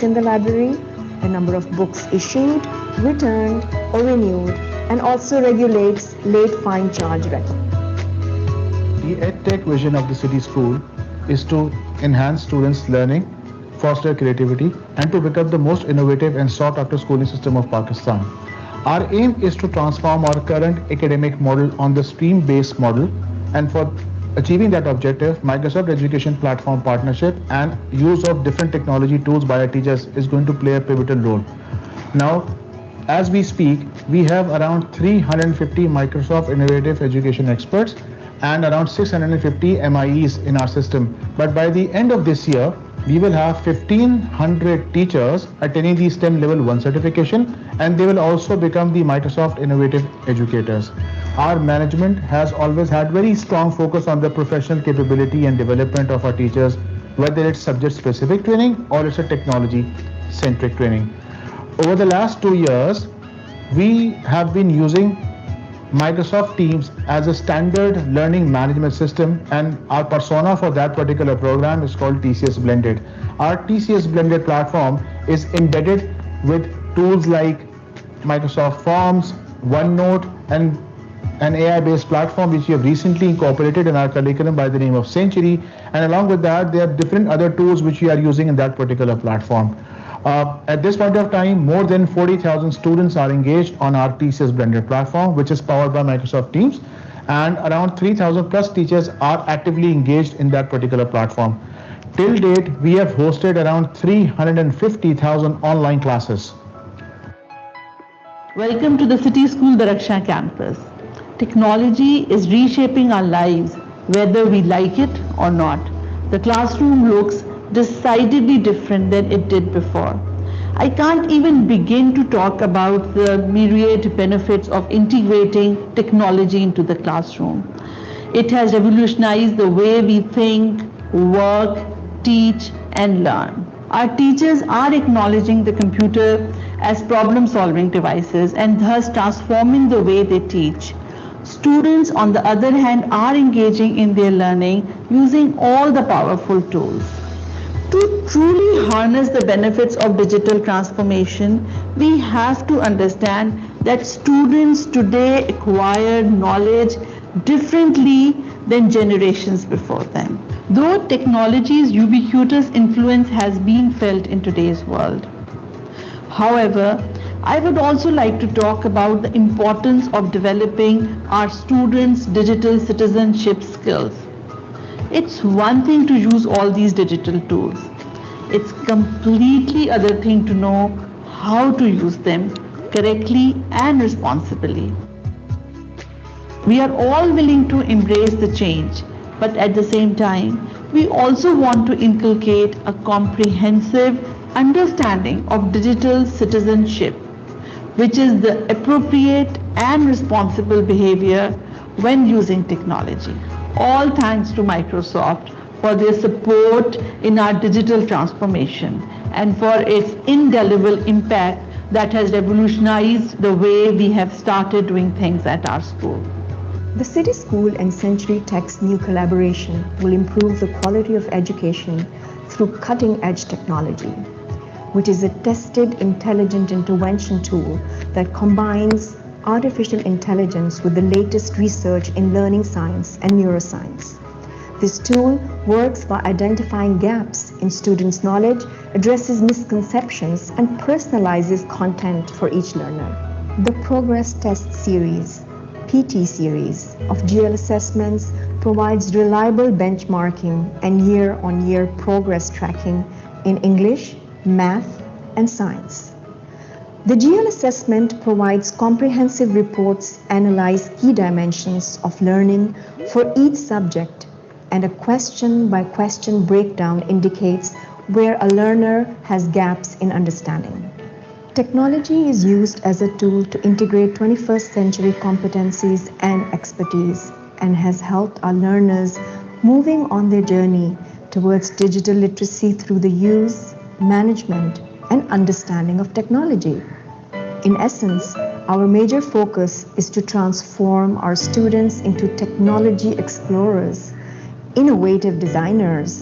in the library, the number of books issued, returned, or renewed, and also regulates late fine charge record. The EdTech vision of the City School is to enhance students' learning, foster creativity, and to become the most innovative and sought-after schooling system of Pakistan. Our aim is to transform our current academic model on the stream-based model, and for achieving that objective, Microsoft Education Platform partnership and use of different technology tools by our teachers is going to play a pivotal role. Now, as we speak, we have around 350 Microsoft Innovative Education experts and around 650 MIEs in our system. But by the end of this year, we will have 1500 teachers attaining the STEM Level 1 certification, and they will also become the Microsoft Innovative Educators. Our management has always had very strong focus on the professional capability and development of our teachers, whether it's subject specific training or it's a technology centric training. Over the last 2 years, we have been using Microsoft Teams as a standard learning management system, and our persona for that particular program is called TCS Blended. Our TCS Blended platform is embedded with tools like Microsoft Forms, OneNote, and an AI-based platform which we have recently incorporated in our curriculum by the name of Century. And along with that, there are different other tools which we are using in that particular platform. At this point of time, more than 40,000 students are engaged on our TCS Blended platform, which is powered by Microsoft Teams, and around 3,000 plus teachers are actively engaged in that particular platform. Till date, we have hosted around 350,000 online classes. Welcome to the City School Daraksha campus. Technology is reshaping our lives, whether we like it or not. The classroom looks decidedly different than it did before. I can't even begin to talk about the myriad benefits of integrating technology into the classroom. It has revolutionized the way we think, work, teach, and learn. Our teachers are acknowledging the computer as problem-solving devices and thus transforming the way they teach. Students, on the other hand, are engaging in their learning using all the powerful tools. To truly harness the benefits of digital transformation, we have to understand that students today acquire knowledge differently than generations before them. Though technology's ubiquitous influence has been felt in today's world. However, I would also like to talk about the importance of developing our students' digital citizenship skills. It's one thing to use all these digital tools. It's completely other thing to know how to use them correctly and responsibly. We are all willing to embrace the change, but at the same time, we also want to inculcate a comprehensive understanding of digital citizenship, which is the appropriate and responsible behavior when using technology. All thanks to Microsoft for their support in our digital transformation and for its indelible impact that has revolutionized the way we have started doing things at our school. The City School and Century Tech's new collaboration will improve the quality of education through cutting-edge technology, which is a tested intelligent intervention tool that combines artificial intelligence with the latest research in learning science and neuroscience. This tool works by identifying gaps in students' knowledge, addresses misconceptions, and personalizes content for each learner. The Progress Test Series, PT series, of GL assessments provides reliable benchmarking and year-on-year progress tracking in English, math, and science. The GL assessment provides comprehensive reports, analyze key dimensions of learning for each subject, and a question-by-question breakdown indicates where a learner has gaps in understanding. Technology is used as a tool to integrate 21st century competencies and expertise and has helped our learners moving on their journey towards digital literacy through the use, management, and understanding of technology. In essence, our major focus is to transform our students into technology explorers, innovative designers,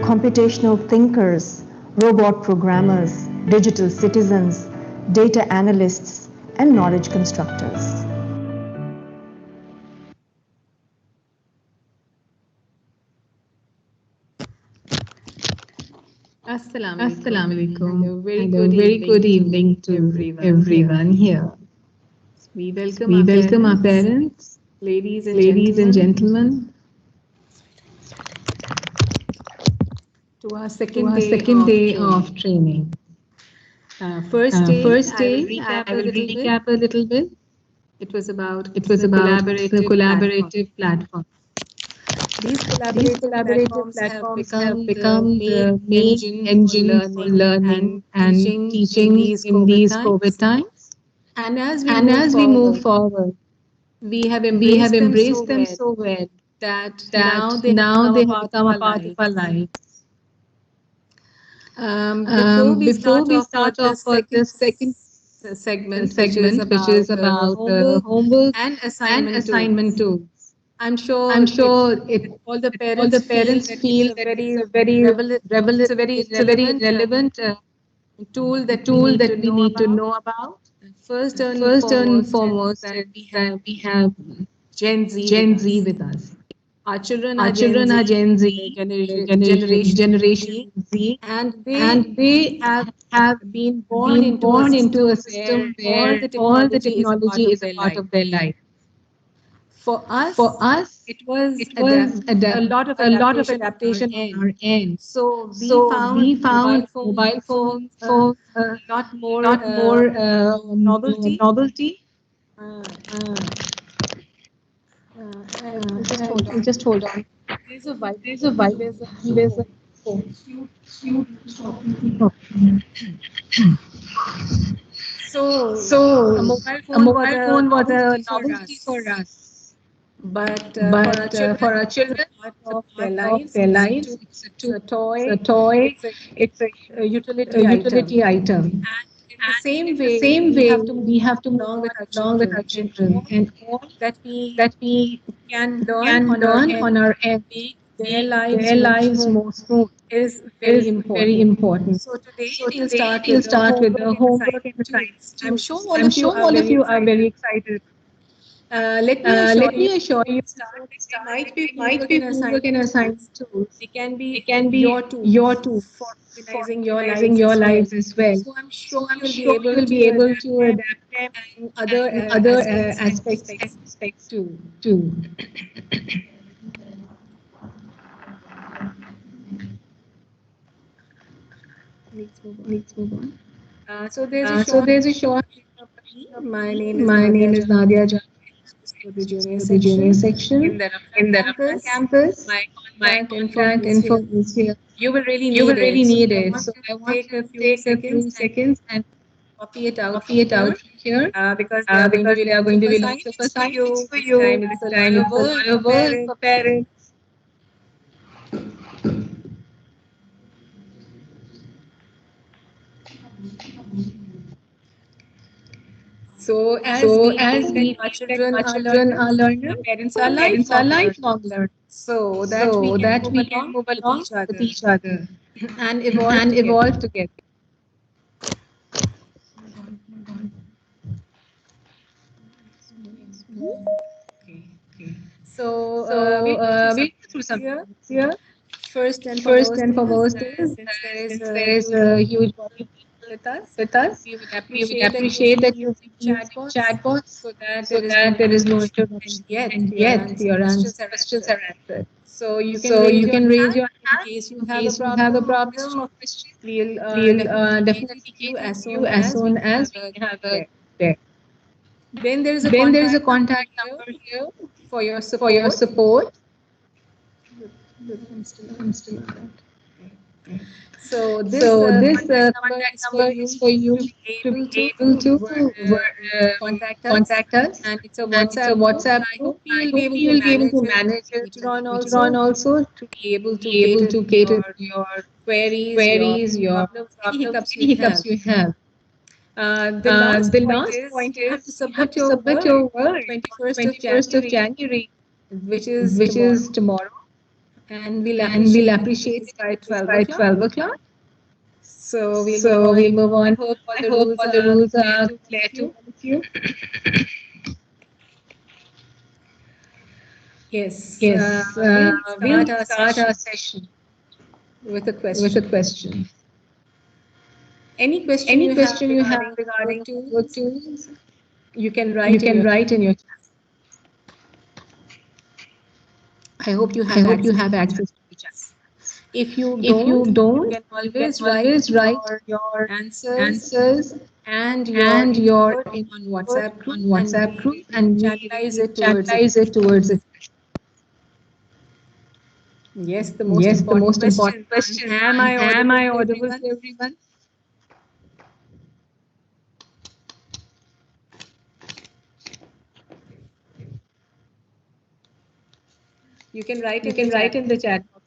computational thinkers, robot programmers, digital citizens, data analysts, and knowledge constructors. Assalamu alaikum and and a a very very good good evening evening to to everyone everyone here. here. We We welcome our welcome our parents, parents, ladies and ladies and gentlemen, gentlemen, to our to second our day second of day of training. training. First day, First I will day, I recap a will little bit. recap a little bit. It was about It was the about the collaborative platform. collaborative platform. These These collaborative collaborative platforms have platforms have become the become main the main engine for engine for learning learning and and teaching in teaching these in COVID these COVID times. times. And as we And move as we move forward, forward, we have we have embraced them so embraced them well so well that now that they have now become a they have part of become a our part of our lives. lives. Before we Before start we off for start off this for second this second segment, which is segment, which is about about homework homework and and assignment assignment tools, tools, I'm sure I'm it sure it all the all parents the feel parents that it's feel a that it's very a very it's a very it's a very relevant relevant tool that we tool need to that we know need to about. know about. First and First and foremost is foremost that is we that have we have Gen Z with Gen Z us. with us. Our children Our are Gen children Z, are Gen Z, Generation Z, Generation Z, and and they they have have been born been into a born into a system where system all where the all the technology is a part technology of is a their part life. of their life. For For us, us, it was it was a lot of a lot of adaptation adaptation on on our end. our end. So we So found we mobile found phones mobile phones a for a lot more lot more novelty. novelty. Uh, just hold on. Just hold on. There's a There's a vibration. vibe. There's a There's a so a so mobile a phone was mobile a phone was a novelty for novelty for us. us, But for our but children, for our it's a children, part it's a of their part of lives. their It's a lives. tool, It's a it's a tool, it's a toy, toy, it's it's a a utility item. utility item. And in the same In the way, same we way, have to move we on have to move along with on our along with our children, and children, all and all that we that we can learn can on our learn end on our end make their make lives their more lives smooth more smooth is very is very important. important. So today So we'll today start we'll with the start with homework the and homework and assignment assignment tools. I'm sure tools. all I'm of you sure are all of very you are very excited. excited. Let me assure Let me you assure that you there that might be there might homework be and homework and assignment tools. assignment tools. They can They be can your be your tools for tools for organizing your organizing lives your as well. lives as well. So I'm So sure I'm you'll be sure able you'll to be able adapt to them adapt them and other and other aspects aspects too. too. Let's move on. Let's move on. So there's a So short there's a short introduction of me. of My me. name is My Nadia name is Jan, Nadia Jan, just for the junior for the junior section section in the Rafna in the Rafna campus. campus. My My contact info contact is info here. is here. You will really You will need really it. So need I it. want So you I to want take you a to few take a seconds few and seconds and copy it out copy from it out here from here because there are going to because be there are lots going of to be lots of assignments for assignments you. for This you. time it's This a time lot of it's a work lot for of work parents. for parents. So as So we feel as that we our feel that children our are children are learners, our learners, parents our are parents are lifelong lifelong learners. learners. So that we So can that move we can along move with along each with other each other and evolve and together. evolve together. Okay. So So we'll go through some we'll go through points some here. points here. First and First foremost and is foremost is since there is since a there is huge body a of huge people body of people with us, with us, we would we would appreciate that you'll appreciate be that you'll using be using chatbots chatbots so that so there is no that there is no interruption and interruption yet and your yet your questions are questions answered. are answered. So you can So raise you your can raise hand your in hand case you in have a case you have a problem or problem question. or question. We'll We'll definitely cater definitely to you cater as to you soon as as we soon as have we a have a there. there. Then there is a Then there is a contact number contact here number here for your for your support. support. I'm still on. I'm still on that. So this So this contact number contact is for number is you for you to be to able be able to to contact us, contact us, and it's a and it's a WhatsApp group. WhatsApp I group. hope you I will be hope able you to will be able manage to it manage it later on later on also also to be able to to be able cater to to cater your to your queries, your queries, your problems, any problems, hiccups any you have. hiccups you have. The last The point last is point you have to is you have submit to your submit work your on work on 21st of 21st of January, January, which is which is tomorrow, tomorrow, and we'll and we'll appreciate if it appreciate is it if by it is 12 by o'clock. 12 o'clock. So we'll move So on. we'll move on. I hope all I the hope rules all the are rules clear are to clear to you. all of you. Yes, Yes, we'll we'll start our start our session session with a with a question. question. Any question Any you have question you have regarding regarding work work tools, tools, you can you write in can your chat. write in your chat. I hope you I have hope you access have to the access chat. to the chat. If you If you don't, you don't, can you can always write always write your your answers answers and your and your input on input WhatsApp on group, and WhatsApp we group, will and we channelize will it towards the channelize chat. it towards it. Yes, the most Yes, the important most important question. question. Am I Am audible I to audible everyone? to everyone? You can write You in the can chat. write in the chat box.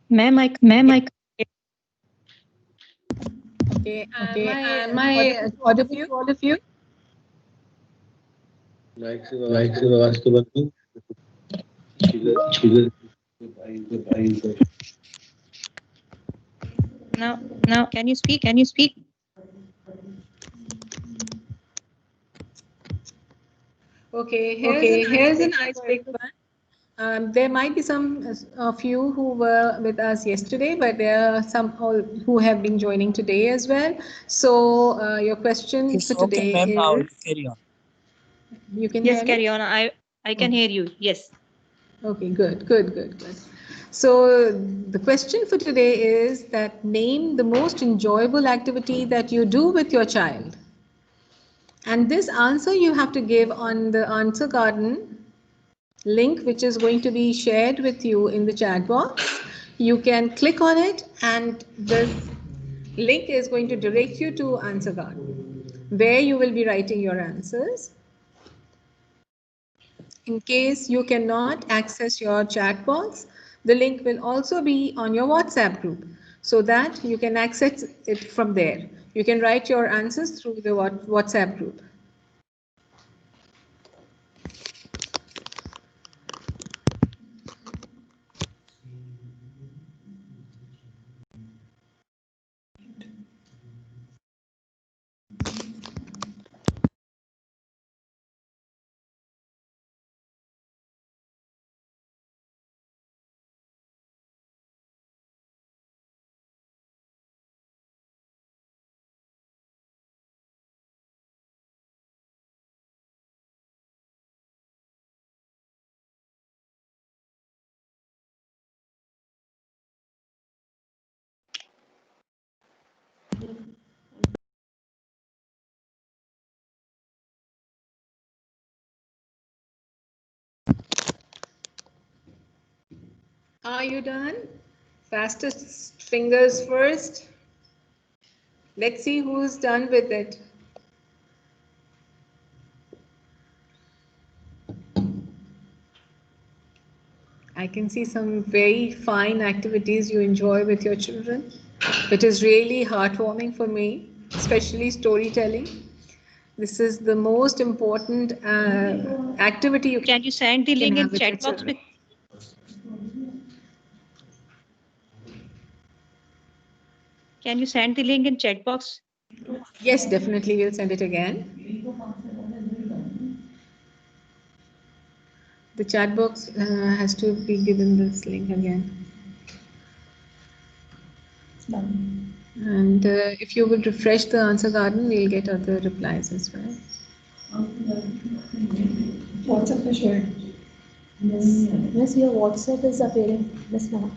Ma'am, Yes. I Okay. Am okay. I Am audible I to all of audible you? to all of you? Like Srivastava, Sugar. Now, can you speak? Can you speak? Okay. Here's an Okay, here's an icebreaker for icebreaker. everyone. There might be some of you who were with us yesterday, but there are some who have been joining today as well. So your question It's for okay, today ma'am. Now is, carry on. you can Yes, hear me? carry on. I can hear you. Yes. Okay, good. So the question for today is that name the most enjoyable activity that you do with your child. And this answer you have to give on the answer garden link, which is going to be shared with you in the chat box. You can click on it, and this link is going to direct you to answer garden, where you will be writing your answers. In case you cannot access your chat box, the link will also be on your WhatsApp group so that you can access it from there. You can write your answers through the WhatsApp group. Are you done? Fastest fingers first. Let's see who's done with it. I can see some very fine activities you enjoy with your children. It is really heartwarming for me, especially storytelling. This is the most important activity you Can you send the can link have in with your chat box? children. Can you send the link in chat box? Yes, definitely, we'll send it again. The chat box has to be given this link again. And if you would refresh the answer garden, we'll get other replies as well. WhatsApp is shared. Yes, your WhatsApp is appearing. Yes, now.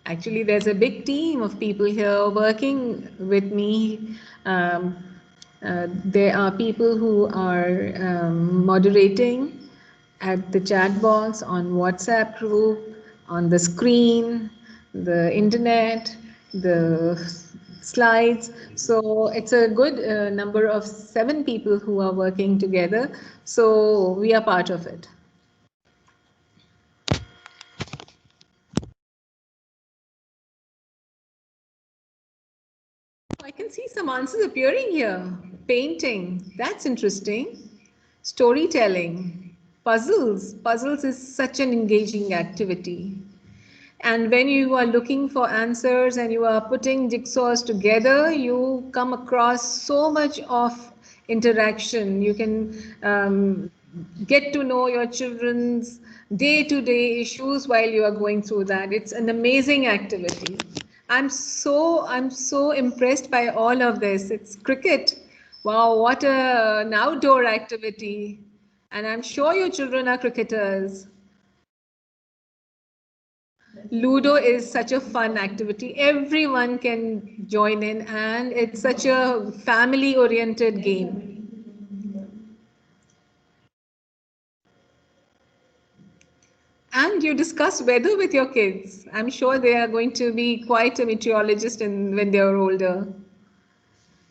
Actually, there's a big team of people here working with me. There are people who are moderating at the chat box, on WhatsApp group, on the screen, the internet, the slides. So it's a good number of 7 people who are working together. So we are part of it. I can see some answers appearing here. Painting, that's interesting. Storytelling, puzzles. Puzzles is such an engaging activity. And when you are looking for answers and you are putting jigsaws together, you come across so much of interaction. You can get to know your children's day-to-day issues while you are going through that. It's an amazing activity. I'm so impressed by all of this. It's cricket. Wow, what an outdoor activity. And I'm sure your children are cricketers. Ludo is such a fun activity. Everyone can join in, and it's such a family oriented game. And you discuss weather with your kids. I'm sure they are going to be quite a meteorologist when they are older.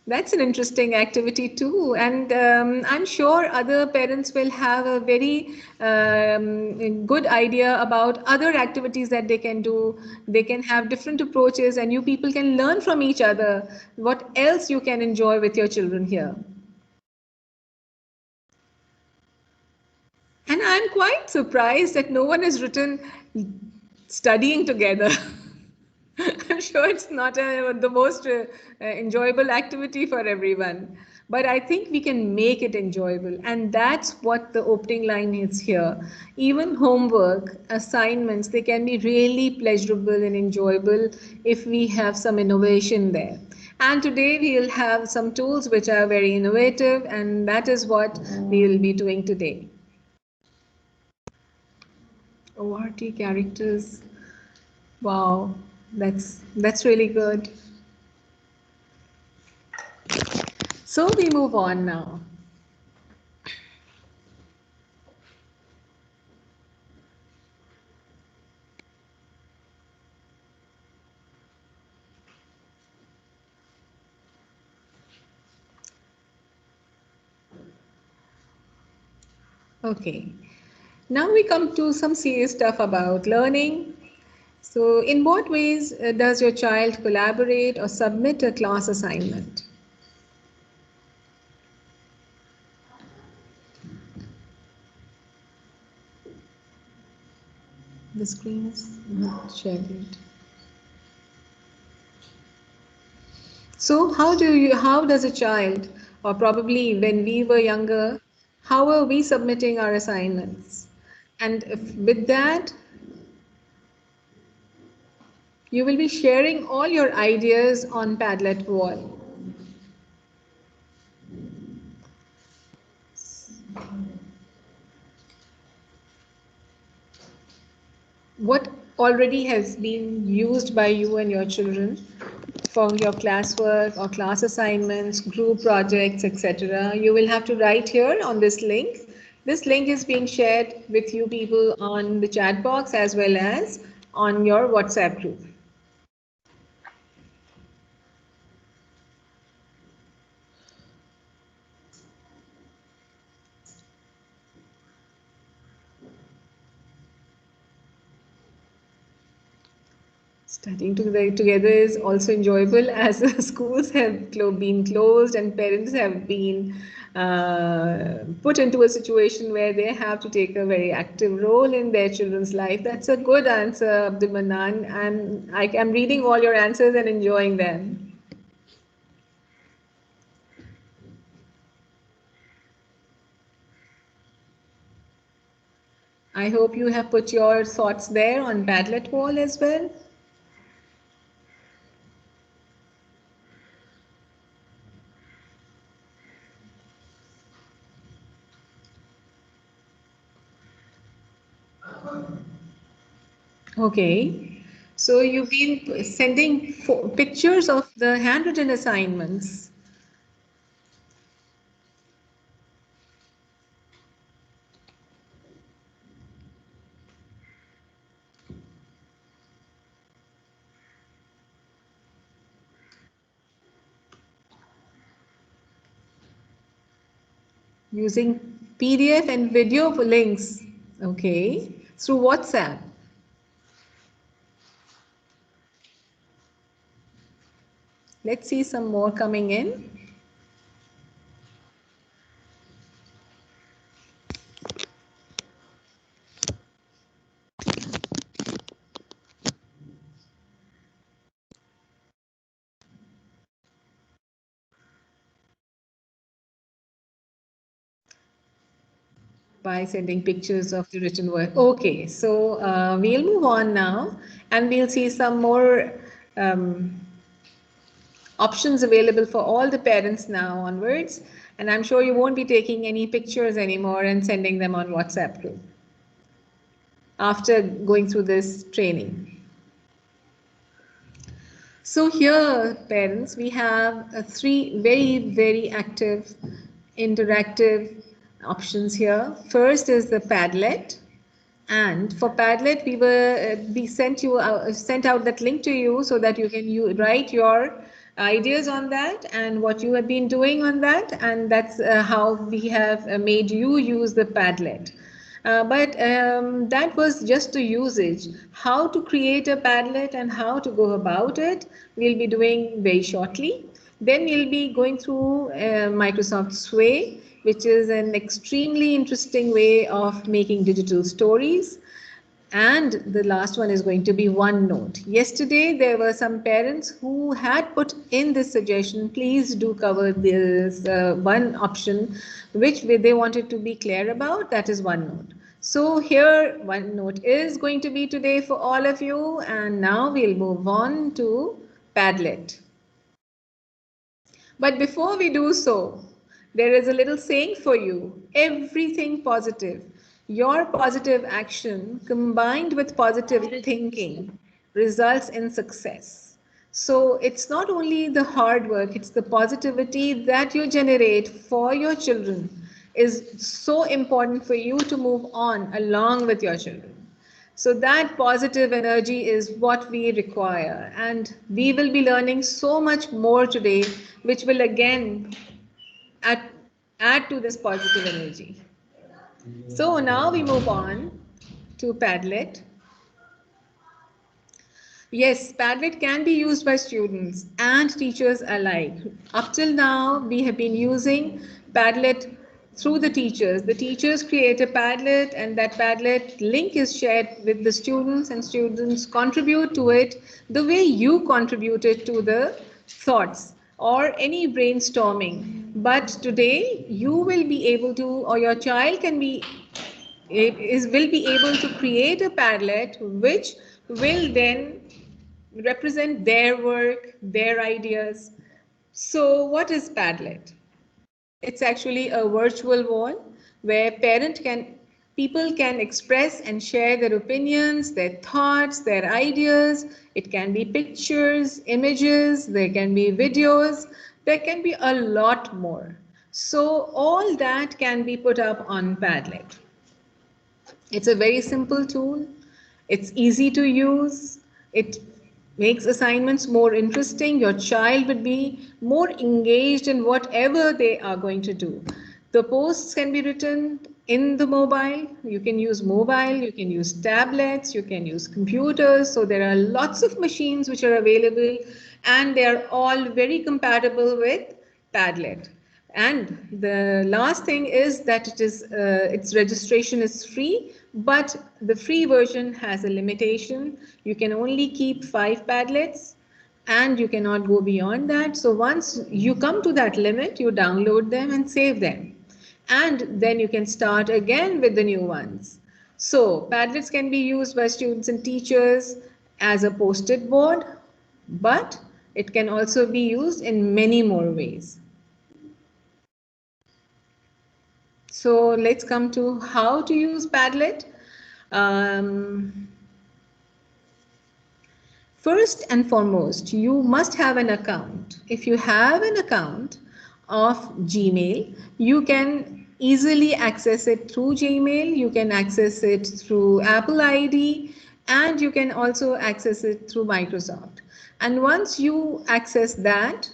That's an interesting activity too, and I'm sure other parents will have a very good idea about other activities that they can do. They can have different approaches, and you people can learn from each other. What else you can enjoy with your children here? And I'm quite surprised that no one has written studying together. I'm sure it's not the most enjoyable activity for everyone, but I think we can make it enjoyable, and that's what the opening line is here. Even homework, assignments, they can be really pleasurable and enjoyable if we have some innovation there. And today we'll have some tools which are very innovative, and that is what we will be doing today. ORT characters. Wow, that's really good. So we move on now. Okay. Now we come to some serious stuff about learning. So, in what ways does your child collaborate or submit a class assignment? The screen is not shared yet. So, how does a child, or probably when we were younger, how were we submitting our assignments? And with that, you will be sharing all your ideas on Padlet wall. What already has been used by you and your children for your classwork or class assignments, group projects, etc. You will have to write here on this link. This link is being shared with you people on the chat box as well as on your WhatsApp group. Studying together is also enjoyable as schools have been closed and parents have been put into a situation where they have to take a very active role in their children's life. That's a good answer, Abdul Manan, and I am reading all your answers and enjoying them. I hope you have put your thoughts there on Padlet wall as well. Okay, So you've been sending pictures of the handwritten assignments. Using PDF and video links, okay, through WhatsApp. Let's see some more coming in. By sending pictures of the written word. Okay, so we'll move on now and we'll see some more options available for all the parents now onwards. And I'm sure you won't be taking any pictures anymore and sending them on WhatsApp group after going through this training. So here, parents, we have three very active, interactive options here. First is the Padlet. And for Padlet, we sent out that link to you so that you can write your ideas on that and what you have been doing on that, and that's how we have made you use the Padlet. But that was just a usage. How to create a Padlet and how to go about it, we'll be doing very shortly. Then we'll be going through Microsoft Sway, which is an extremely interesting way of making digital stories. And the last one is going to be OneNote. Yesterday, there were some parents who had put in this suggestion, please do cover this one option, which they wanted to be clear about, that is OneNote. So here, OneNote is going to be today for all of you. And now we'll move on to Padlet. But before we do so, there is a little saying for you, everything positive. Your positive action combined with positive thinking results in success. So it's not only the hard work, it's the positivity that you generate for your children is so important for you to move on along with your children. So that positive energy is what we require. And we will be learning so much more today, which will again add to this positive energy. So now we move on to Padlet. Yes, Padlet can be used by students and teachers alike. Up till now, we have been using Padlet through the teachers. The teachers create a Padlet and that Padlet link is shared with the students and students contribute to it the way you contributed to the thoughts or any brainstorming. But today, you will be able to, or your child will be able to create a Padlet which will then represent their work, their ideas. So what is Padlet? It's actually a virtual wall where people can express and share their opinions, their thoughts, their ideas. It can be pictures, images, there can be videos, there can be a lot more. So all that can be put up on Padlet. It's a very simple tool. It's easy to use. It makes assignments more interesting. Your child would be more engaged in whatever they are going to do. The posts can be written in the mobile. You can use mobile, you can use tablets, you can use computers. So there are lots of machines which are available and they are all very compatible with Padlet. And the last thing is that its registration is free, but the free version has a limitation. You can only keep 5 Padlets and you cannot go beyond that. So once you come to that limit, you download them and save them. And then you can start again with the new ones. So Padlets can be used by students and teachers as a post-it board, but it can also be used in many more ways. So let's come to how to use Padlet. First and foremost, you must have an account. If you have an account of Gmail, you can easily access it through Gmail, you can access it through Apple ID, and you can also access it through Microsoft. And once you access that,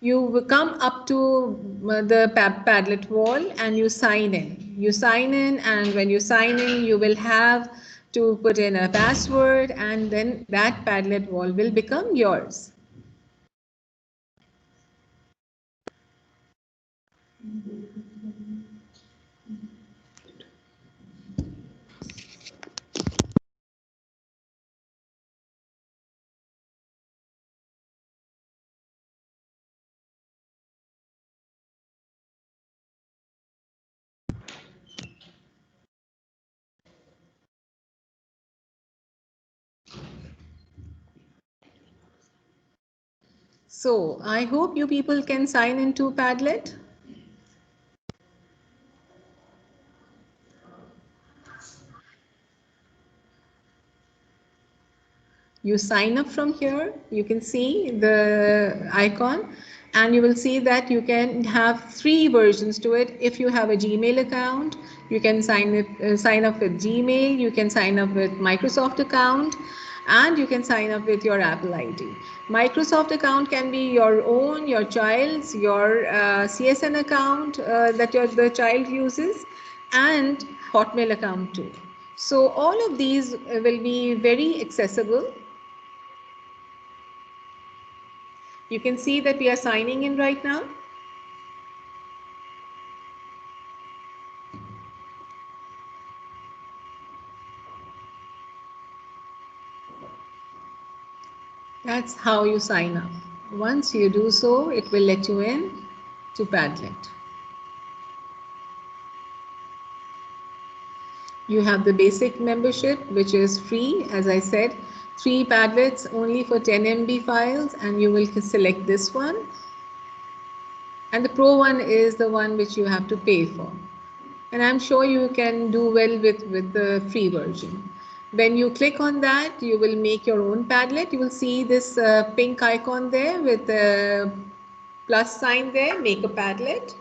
you will come up to the Padlet wall and you sign in. You sign in, and when you sign in, you will have to put in a password, and then that Padlet wall will become yours. So I hope you people can sign into Padlet. You sign up from here, you can see the icon, and you will see that you can have 3 versions to it. If you have a Gmail account, you can sign up with Gmail, you can sign up with Microsoft account, and you can sign up with your Apple ID. Microsoft account can be your own, your child's, your CSN account that the child uses, and Hotmail account too. So all of these will be very accessible. You can see that we are signing in right now. That's how you sign up. Once you do so, it will let you in to Padlet. You have the basic membership, which is free. As I said, 3 Padlets only for 10 MB files, and you will select this one. And the Pro one is the one which you have to pay for. And I'm sure you can do well with the free version. When you click on that, you will make your own Padlet. You will see this pink icon there with the plus sign there, make a Padlet.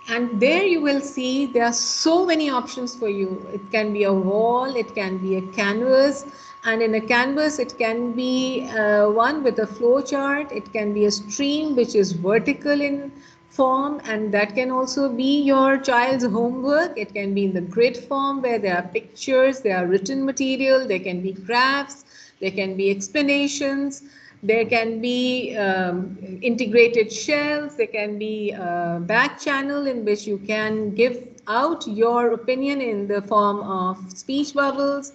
And there you will see there are so many options for you. It can be a wall, it can be a canvas, and in a canvas it can be one with a flow chart, it can be a stream which is vertical in form, and that can also be your child's homework. It can be in the grid form where there are pictures, there are written material, there can be graphs, there can be explanations. There can be integrated shells, there can be a back channel in which you can give out your opinion in the form of speech bubbles.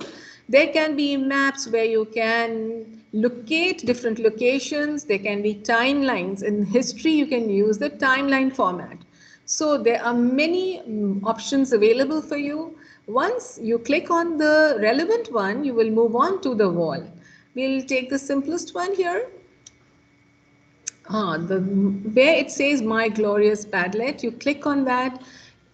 There can be maps where you can locate different locations. There can be timelines. In history, you can use the timeline format. So there are many options available for you. Once you click on the relevant one, you will move on to the wall. We'll take the simplest one here. Where it says My Glorious Padlet, you click on that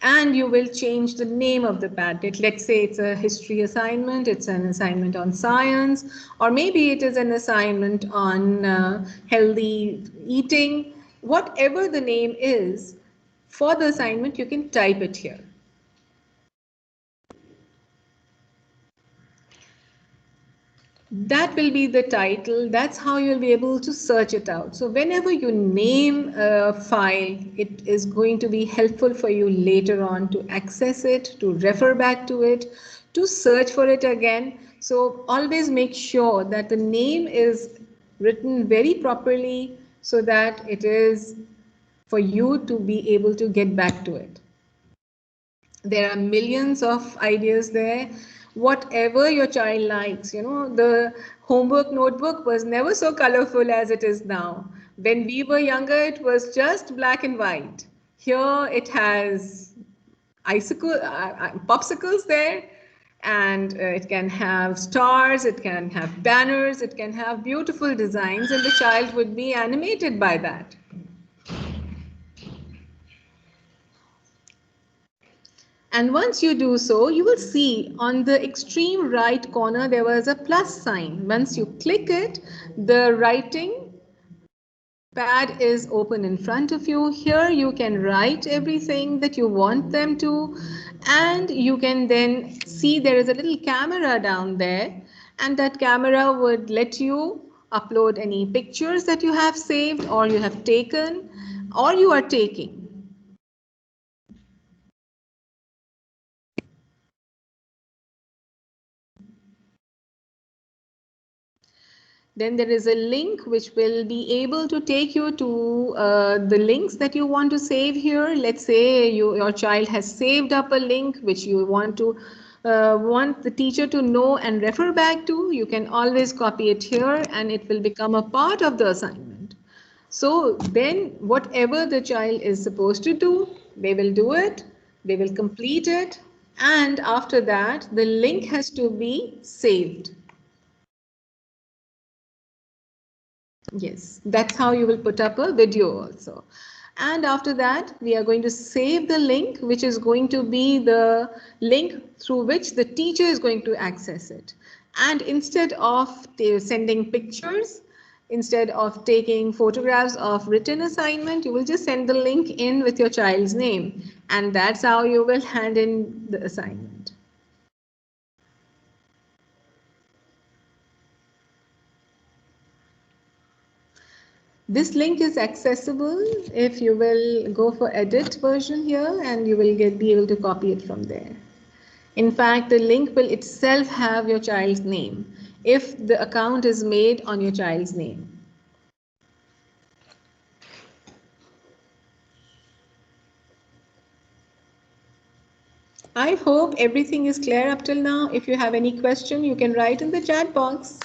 and you will change the name of the Padlet. Let's say it's a history assignment, it's an assignment on science, or maybe it is an assignment on healthy eating. Whatever the name is for the assignment, you can type it here. That will be the title. That's how you'll be able to search it out. So whenever you name a file, it is going to be helpful for you later on to access it, to refer back to it, to search for it again. So always make sure that the name is written very properly so that it is for you to be able to get back to it. There are millions of ideas there. Whatever your child likes, the homework notebook was never so colorful as it is now. When we were younger, it was just black and white. Here it has popsicles there, and it can have stars, it can have banners, it can have beautiful designs, and the child would be animated by that. And once you do so, you will see on the extreme right corner there was a plus sign. Once you click it, the writing pad is open in front of you. Here you can write everything that you want them to, and you can then see there is a little camera down there, and that camera would let you upload any pictures that you have saved or you have taken or you are taking. Then there is a link which will be able to take you to the links that you want to save here. Let's say your child has saved up a link which you want to want the teacher to know and refer back to. You can always copy it here and it will become a part of the assignment. So then whatever the child is supposed to do, they will do it, they will complete it, and after that the link has to be saved. Yes, that's how you will put up a video also. And after that, we are going to save the link, which is going to be the link through which the teacher is going to access it. And instead of sending pictures, instead of taking photographs of written assignment, you will just send the link in with your child's name. And that's how you will hand in the assignment. This link is accessible if you will go for edit version here, and you will be able to copy it from there. In fact, the link will itself have your child's name if the account is made on your child's name. I hope everything is clear up till now. If you have any question, you can write in the chat box.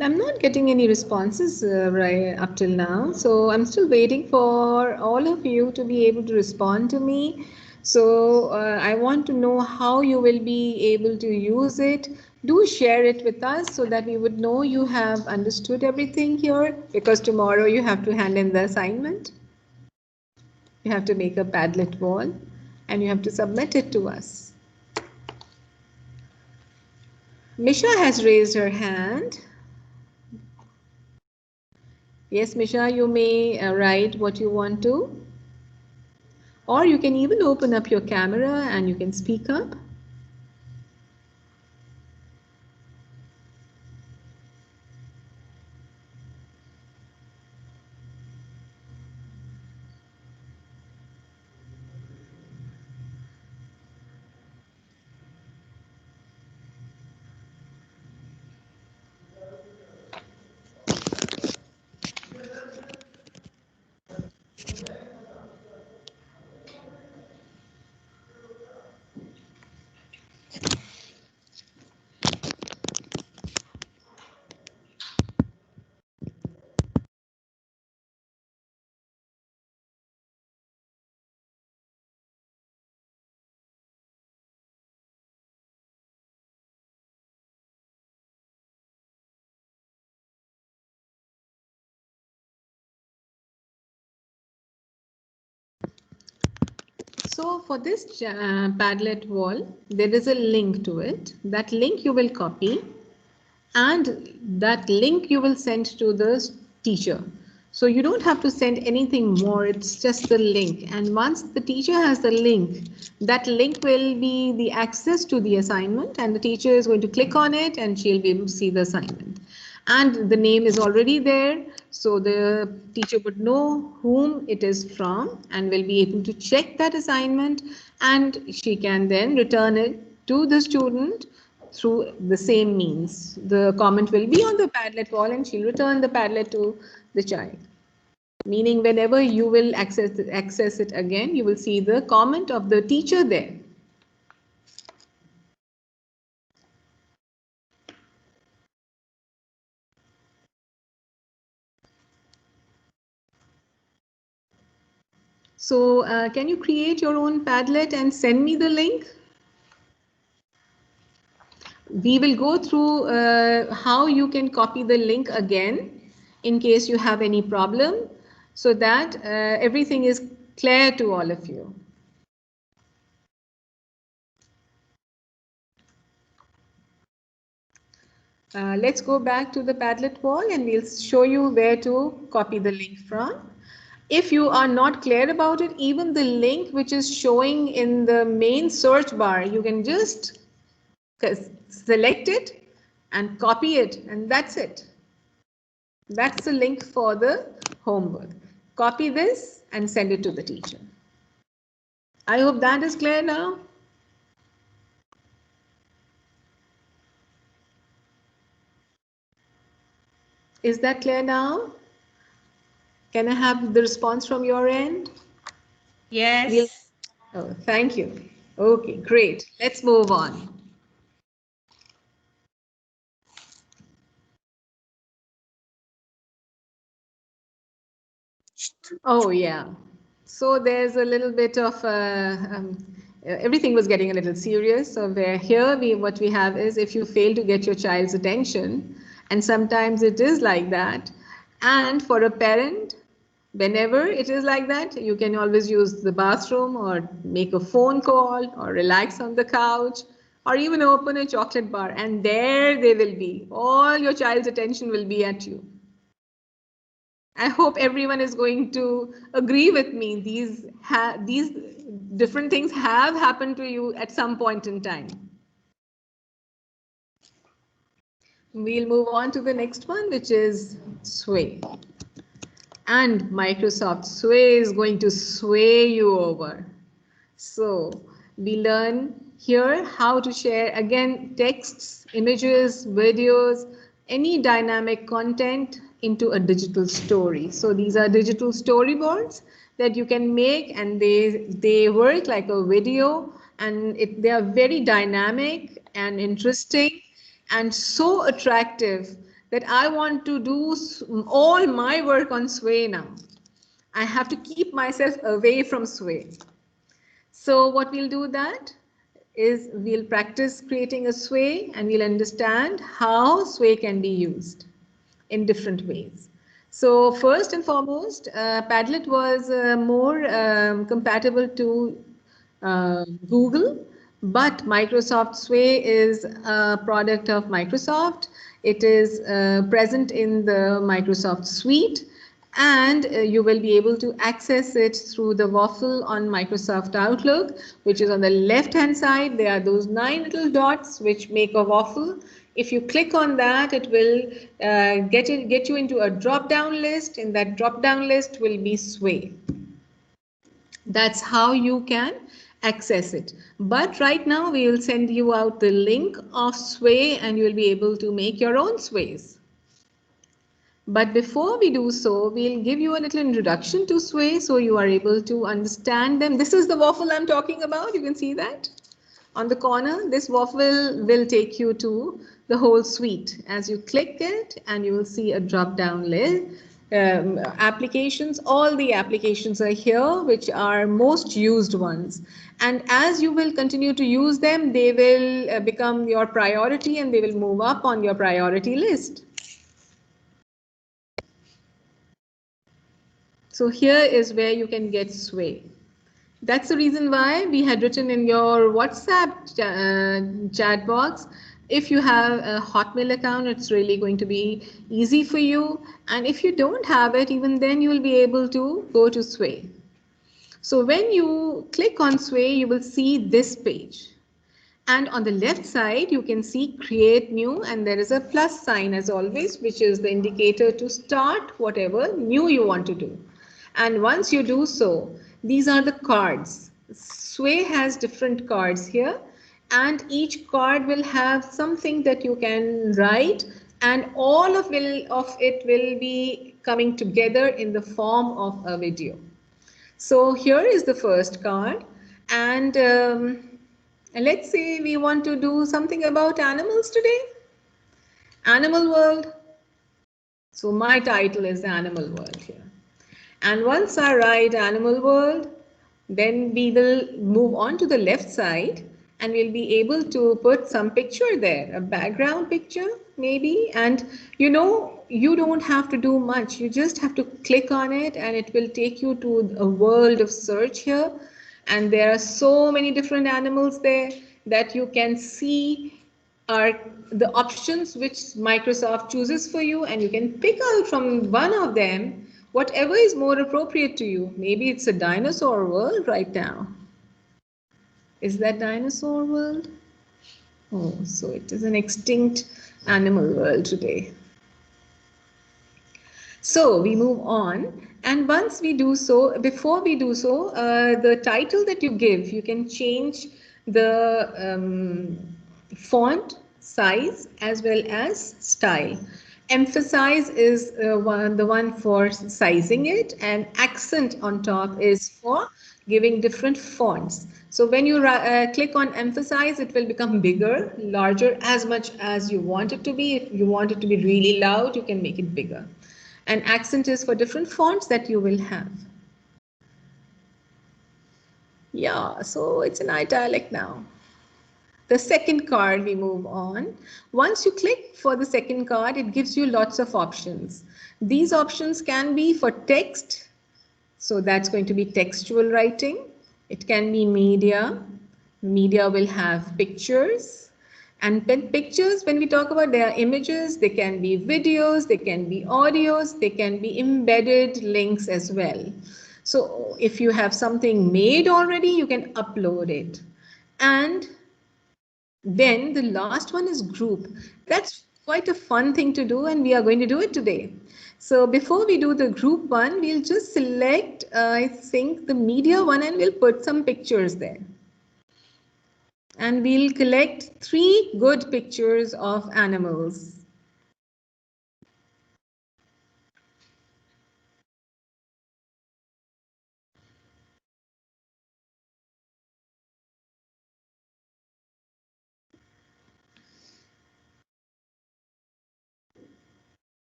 I'm not getting any responses right up till now, so I'm still waiting for all of you to be able to respond to me. So I want to know how you will be able to use it. Do share it with us so that we would know you have understood everything here, because tomorrow you have to hand in the assignment. You have to make a Padlet wall and you have to submit it to us. Misha has raised her hand. Yes, Misha, you may write what you want to. Or you can even open up your camera and you can speak up. So for this Padlet wall, there is a link to it. That link you will copy and that link you will send to the teacher. So you don't have to send anything more, it's just the link. And once the teacher has the link, that link will be the access to the assignment, and the teacher is going to click on it and she'll be able to see the assignment. And the name is already there, so the teacher would know whom it is from and will be able to check that assignment, and she can then return it to the student through the same means. The comment will be on the Padlet wall and she'll return the Padlet to the child. Meaning whenever you will access it again, you will see the comment of the teacher there. So can you create your own Padlet and send me the link? We will go through how you can copy the link again in case you have any problem, so that everything is clear to all of you. Let's go back to the Padlet wall and we'll show you where to copy the link from. If you are not clear about it, even the link which is showing in the main search bar, you can just select it and copy it, and that's it. That's the link for the homework. Copy this and send it to the teacher. I hope that is clear now. Is that clear now? Can I have the response from your end? Yes. Oh, thank you. Okay, great. Let's move on. Oh, yeah. So there's a little bit of everything was getting a little serious. So what we have is, if you fail to get your child's attention, and sometimes it is like that, and for a parent, whenever it is like that, you can always use the bathroom or make a phone call or relax on the couch or even open a chocolate bar, and there they will be. All your child's attention will be at you. I hope everyone is going to agree with me. These different things have happened to you at some point in time. We'll move on to the next one, which is Sway. And Microsoft Sway is going to sway you over. So we learn here how to share, again, texts, images, videos, any dynamic content into a digital story. So these are digital storyboards that you can make, and they work like a video, and they are very dynamic and interesting and so attractive that I want to do all my work on Sway now. I have to keep myself away from Sway. So what we'll do that is we'll practice creating a Sway, and we'll understand how Sway can be used in different ways. So first and foremost, Padlet was more compatible to Google, but Microsoft Sway is a product of Microsoft. It is present in the Microsoft Suite, and you will be able to access it through the waffle on Microsoft Outlook, which is on the left hand side. There are those 9 little dots which make a waffle. If you click on that, it will get you into a drop down list. In that drop down list will be Sway. That's how you can access it. But right now we will send you out the link of Sway, and you will be able to make your own Sways. But before we do so, we'll give you a little introduction to Sway so you are able to understand them. This is the waffle I'm talking about. You can see that on the corner. This waffle will take you to the whole suite. As you click it, and you will see a drop down list. Applications, all the applications are here, which are most used ones, and as you will continue to use them, they will become your priority, and they will move up on your priority list. So here is where you can get Sway. That's the reason why we had written in your WhatsApp chat box, if you have a Hotmail account, it's really going to be easy for you. And if you don't have it, even then you will be able to go to Sway. So when you click on Sway, you will see this page. And on the left side, you can see create new, and there is a plus sign as always, which is the indicator to start whatever new you want to do. And once you do so, these are the cards. Sway has different cards here, and each card will have something that you can write, and all of it will be coming together in the form of a video. So here is the first card, and let's say we want to do something about animals today. Animal World. So my title is Animal World here. And once I write animal world, then we will move on to the left side and we'll be able to put some picture there, a background picture maybe. And you know, you don't have to do much. You just have to click on it and it will take you to a world of search here. And there are so many different animals there that you can see are the options which Microsoft chooses for you, and you can pick out from one of them whatever is more appropriate to you. Maybe it's a dinosaur world right now. Is that dinosaur world? Oh, so it is an extinct animal world today. So we move on, and once we do so, before we do so, the title that you give, you can change the font size as well as style. Emphasize is the one for sizing it, and accent on top is for giving different fonts. So when you click on emphasize, it will become bigger, larger, as much as you want it to be. If you want it to be really loud, you can make it bigger. And accent is for different fonts that you will have. Yeah, so it's in italic now. The second card, we move on. Once you click for the second card, it gives you lots of options. These options can be for text, so that's going to be textual writing. It can be media. Media will have pictures. And pictures, when we talk about their images, they can be videos, they can be audios, they can be embedded links as well. So if you have something made already, you can upload it. And then the last one is group. That's quite a fun thing to do, and we are going to do it today. So before we do the group one, we'll just select, I think, the media one, and we'll put some pictures there. And we'll collect 3 good pictures of animals.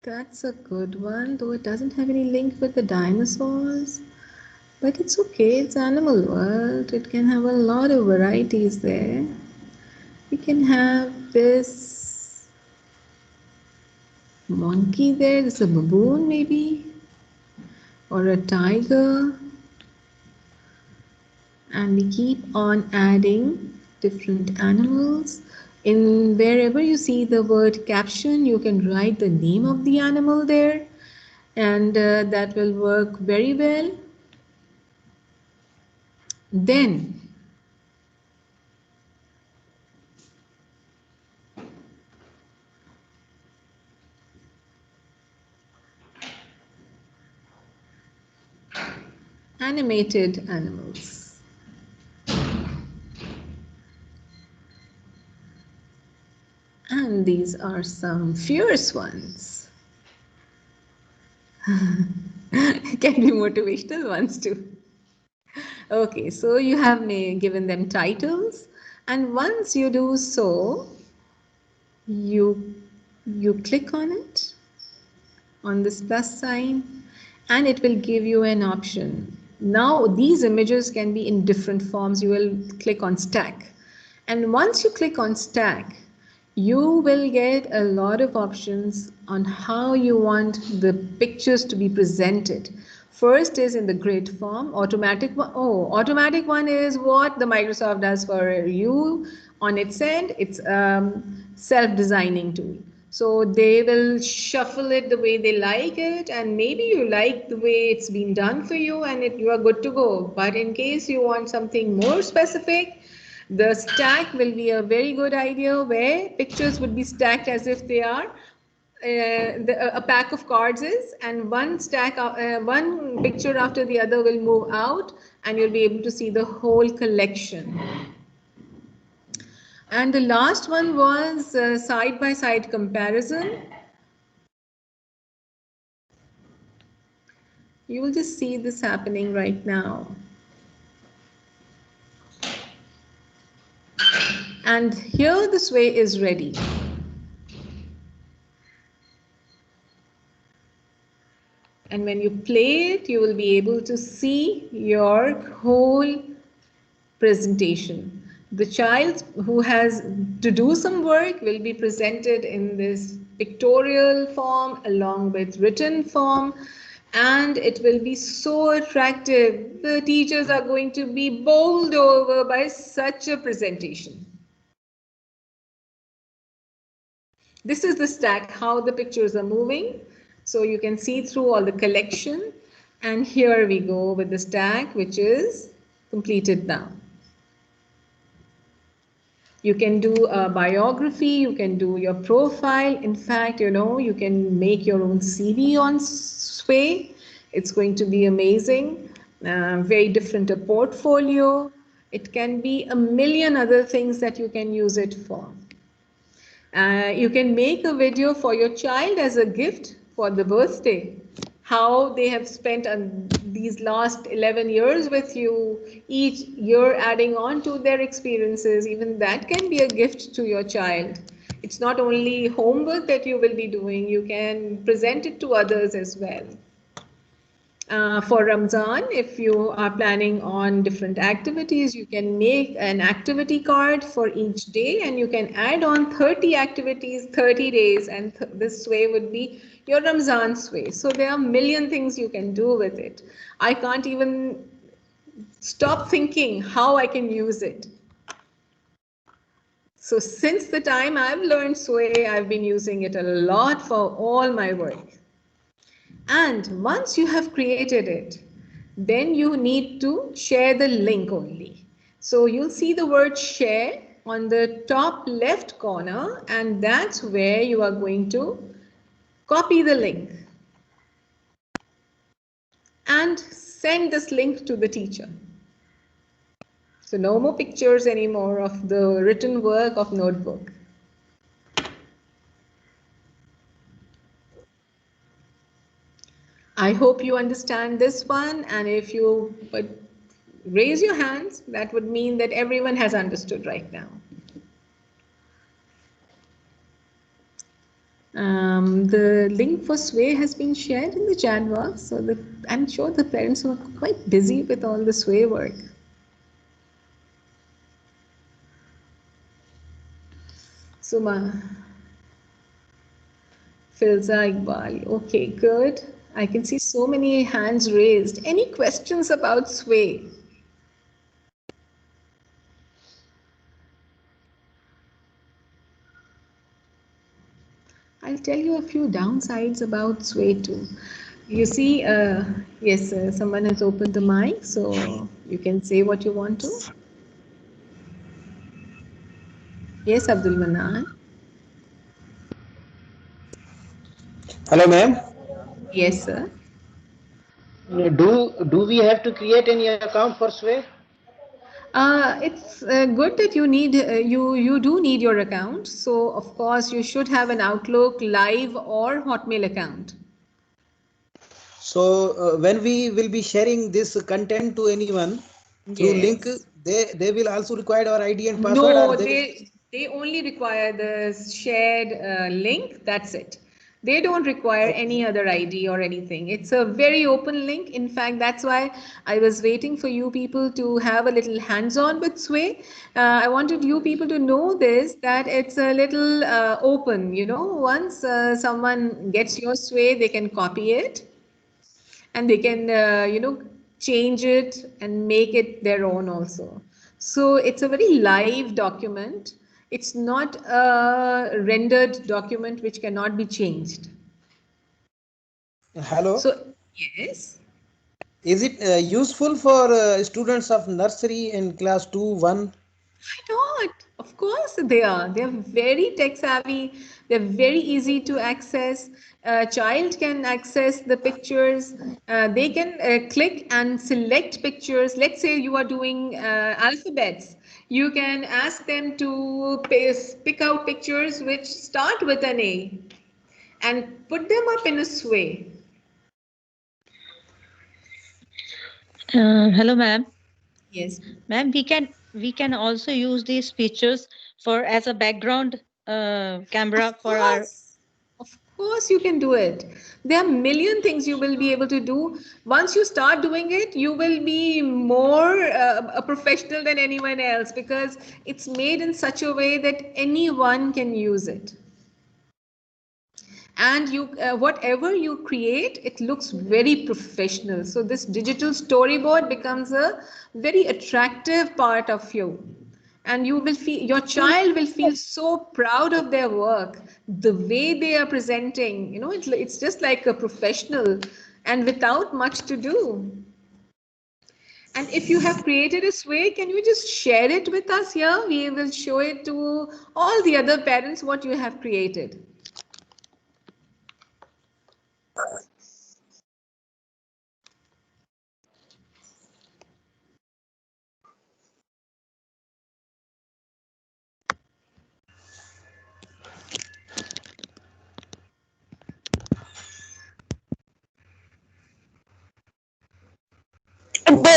That's a good one, though it doesn't have any link with the dinosaurs. But it's okay, it's animal world. It can have a lot of varieties there. We can have this monkey there, this is a baboon maybe, or a tiger. And we keep on adding different animals. In wherever you see the word caption, you can write the name of the animal there, and that will work very well. Then animated animals. And these are some fierce ones. Can be motivational ones too. Okay, so you have given them titles, and once you do so, you click on it, on this plus sign, and it will give you an option. Now these images can be in different forms. You will click on stack, and once you click on stack, you will get a lot of options on how you want the pictures to be presented. First is in the grid form, automatic one. Oh, automatic one is what the Microsoft does for you on its end. It's self-designing tool. So they will shuffle it the way they like it, and maybe you like the way it's been done for you and you are good to go. But in case you want something more specific, the stack will be a very good idea where pictures would be stacked as if they are a pack of cards is, and one picture after the other will move out, and you'll be able to see the whole collection. And the last one was side-by-side comparison. You will just see this happening right now. And here the sway is ready. And when you play it, you will be able to see your whole presentation. The child who has to do some work will be presented in this pictorial form along with written form, and it will be so attractive. The teachers are going to be bowled over by such a presentation. This is the stack, how the pictures are moving. So you can see through all the collection. And here we go with the stack, which is completed now. You can do a biography, you can do your profile. In fact, you can make your own CV on Sway. It's going to be amazing. Very different a portfolio. It can be a million other things that you can use it for. You can make a video for your child as a gift for the birthday. How they have spent these last 11 years with you, each year adding on to their experiences. Even that can be a gift to your child. It's not only homework that you will be doing, you can present it to others as well. For Ramzan, if you are planning on different activities, you can make an activity card for each day, and you can add on 30 activities, 30 days, and this Sway would be your Ramzan Sway. So there are a million things you can do with it. I can't even stop thinking how I can use it. So since the time I've learned Sway, I've been using it a lot for all my work. And once you have created it, then you need to share the link only. So you'll see the word share on the top left corner, and that's where you are going to copy the link and send this link to the teacher. So no more pictures anymore of the written work of notebook. I hope you understand this one, and if you raise your hands, that would mean that everyone has understood right now. The link for Sway has been shared in the Canva, so I'm sure the parents are quite busy with all the Sway work. Suma, Filza Iqbal, okay, good. I can see so many hands raised. Any questions about Sway? I'll tell you a few downsides about Sway too. You see, yes, someone has opened the mic, so you can say what you want to. Yes, Abdul Manan. Hello, ma'am. Yes, sir. Do we have to create any account for Sway? It's good that you do need your account. So of course you should have an Outlook Live or Hotmail account. So when we will be sharing this content to anyone through link, they will also require our ID and password. No, Or they only require the shared link. That's it. They don't require any other ID or anything. It's a very open link. In fact, that's why I was waiting for you people to have a little hands-on with Sway. I wanted you people to know this, that it's a little open. Once someone gets your Sway, they can copy it and they can, change it and make it their own also. So it's a very live document. It's not a rendered document which cannot be changed. Hello. So, yes. Is it useful for students of nursery in class 2, 1? Why not? Of course they are. They're very tech savvy. They're very easy to access. A child can access the pictures. They can click and select pictures. Let's say you are doing alphabets. You can ask them to pick out pictures which start with an A and put them up in a Sway. Hello, ma'am. Yes. Ma'am, we can also use these pictures for as a background camera for our. Of Of course you can do it. There are a million things you will be able to do. Once you start doing it, you will be more a professional than anyone else, because it's made in such a way that anyone can use it. And you whatever you create, it looks very professional. So this digital storyboard becomes a very attractive part of you, and you will feel, your child will feel so proud of their work, the way they are presenting, you know, it's just like a professional and without much to do. And if you have created a sway, can you just share it with us here? We will show it to all the other parents what you have created.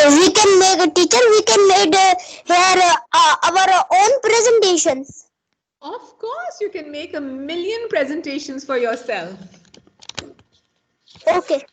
We can make a teacher, we can make here our own presentations. Of course, you can make a million presentations for yourself. Okay.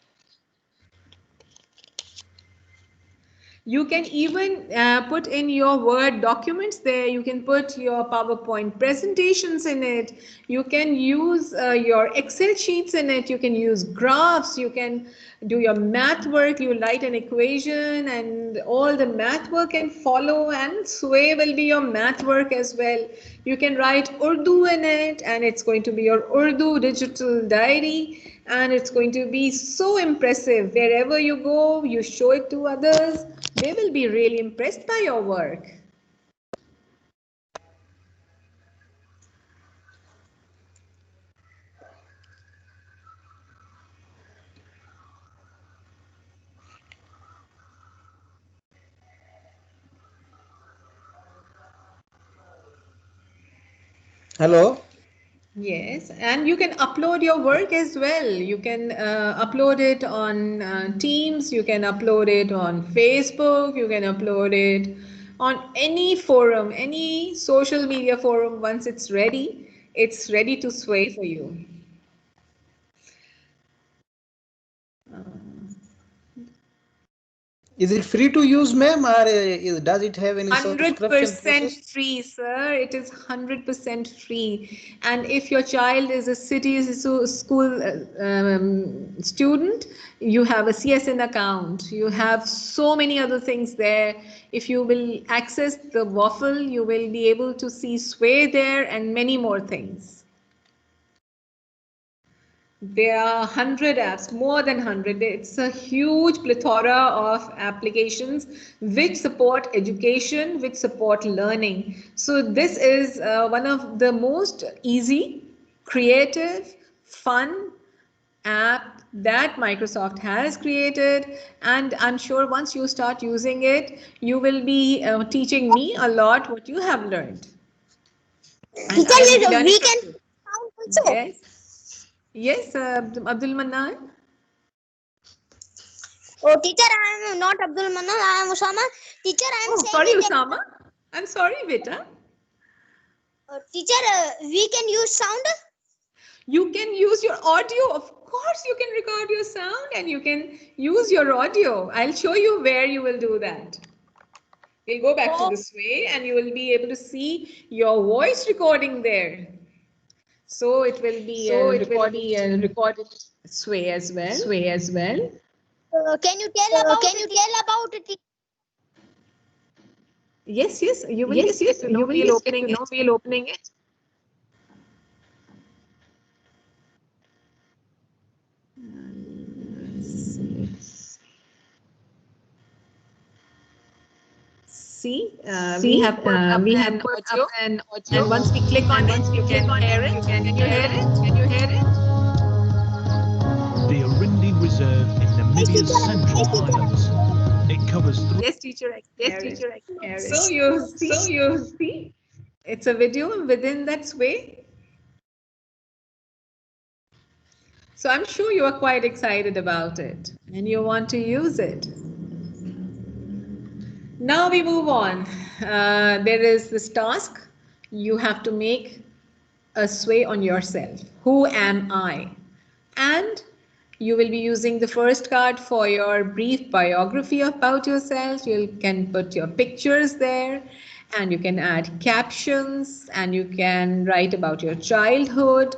You can even put in your Word documents there. You can put your PowerPoint presentations in it. You can use your Excel sheets in it. You can use graphs. You can do your math work. You write an equation and all the math work can follow, and Sway will be your math work as well. You can write Urdu in it, and it's going to be your Urdu digital diary, and it's going to be so impressive. Wherever you go, you show it to others. They will be really impressed by your work. Hello. Yes, and you can upload your work as well. You can upload it on Teams, you can upload it on Facebook, you can upload it on any forum, any social media forum. Once it's ready to Sway for you. Is it free to use, ma'am, or does it have any 100% free, sir. It is 100% free. And if your child is a city school student, you have a CSN account. You have so many other things there. If you will access the Waffle, you will be able to see Sway there and many more things. There are 100 apps, more than 100. It's a huge plethora of applications which support education, which support learning. So this is one of the most easy, creative, fun app that Microsoft has created. And I'm sure once you start using it, you will be teaching me a lot what you have learned. We can also. Yes. Yes, Abdul Mannan. Oh, teacher, I am not Abdul Mannan. I am Usama. Teacher, I am saying. Sorry, Usama. I'm sorry, beta. Teacher, we can use sound. You can use your audio. Of course, you can record your sound and you can use your audio. I'll show you where you will do that. We'll go back to this way and you will be able to see your voice recording there. So it will be recorded Sway as well. Can you tell about it? Yes. You will. Yes. You will opening it. See, we have put up an audio, and once we click on it, you can hear it. Can you hear it? The Arundi Reserve in Namibia's Central Highlands. It covers Yes, teacher. So you see, it's a video within that Sway. So I'm sure you are quite excited about it and you want to use it. Now we move on. There is this task. You have to make a sway on yourself. Who am I? And you will be using the first card for your brief biography about yourself. You can put your pictures there, and you can add captions, and you can write about your childhood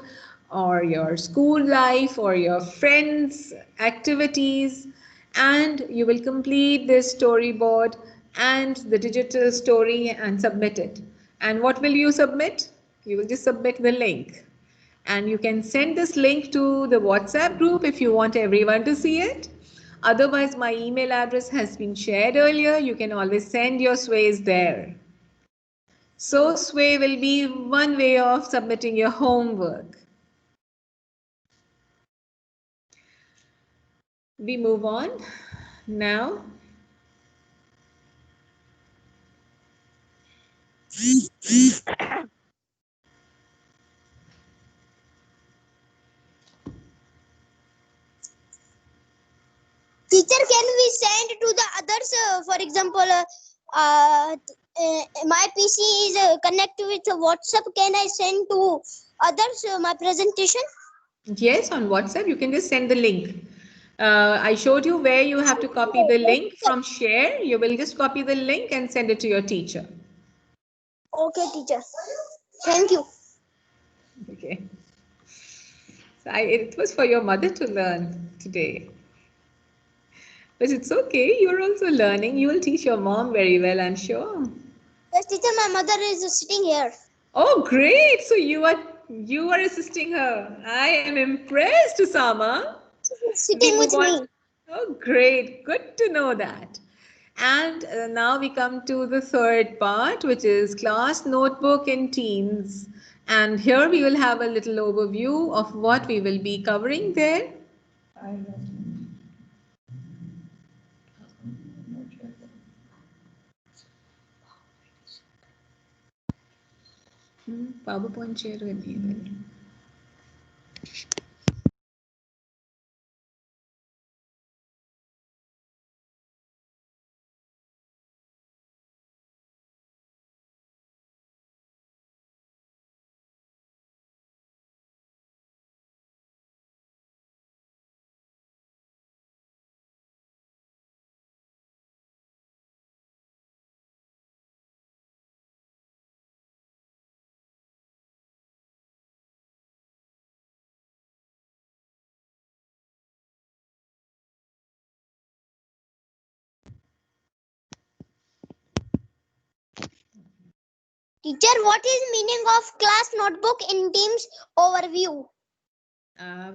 or your school life or your friends' activities, and you will complete this storyboard and the digital story and submit it. And what will you submit? You will just submit the link. And you can send this link to the WhatsApp group if you want everyone to see it. Otherwise, my email address has been shared earlier. You can always send your sways there. So sway will be one way of submitting your homework. We move on now. Teacher, can we send to the others? For example, my PC is connected with WhatsApp. Can I send to others my presentation? Yes, on WhatsApp, you can just send the link. I showed you where you have to copy the link from share. You will just copy the link and send it to your teacher. Okay, teacher. Thank you. Okay. So it was for your mother to learn today. But it's okay. You're also learning. You will teach your mom very well, I'm sure. Yes, teacher, my mother is sitting here. Oh, great. So you are assisting her. I am impressed, Usama. Sitting with me. Oh, great. Good to know that. And now we come to the third part, which is class notebook in teens. And here we will have a little overview of what we will be covering there. PowerPoint share enabled. Teacher, what is meaning of class notebook in Teams overview?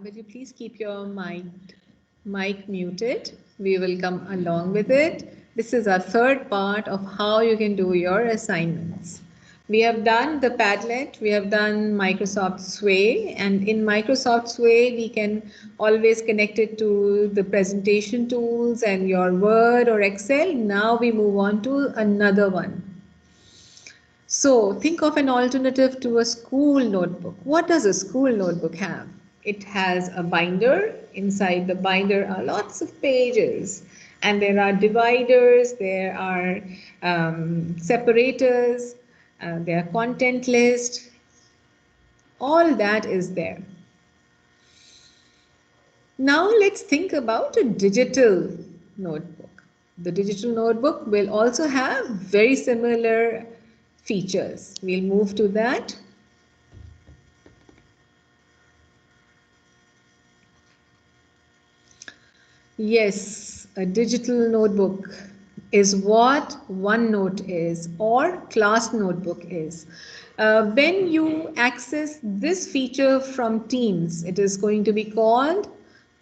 Will you please keep your mic muted? We will come along with it. This is our third part of how you can do your assignments. We have done the Padlet, we have done Microsoft Sway, and in Microsoft Sway, we can always connect it to the presentation tools and your Word or Excel. Now we move on to another one. So think of an alternative to a school notebook. What does a school notebook have? It has a binder. Inside the binder are lots of pages, and there are dividers, there are separators, there are content lists. All that is there. Now let's think about a digital notebook. The digital notebook will also have very similar features. We'll move to that. Yes, a digital notebook is what OneNote is or Class Notebook is. When you access this feature from Teams, it is going to be called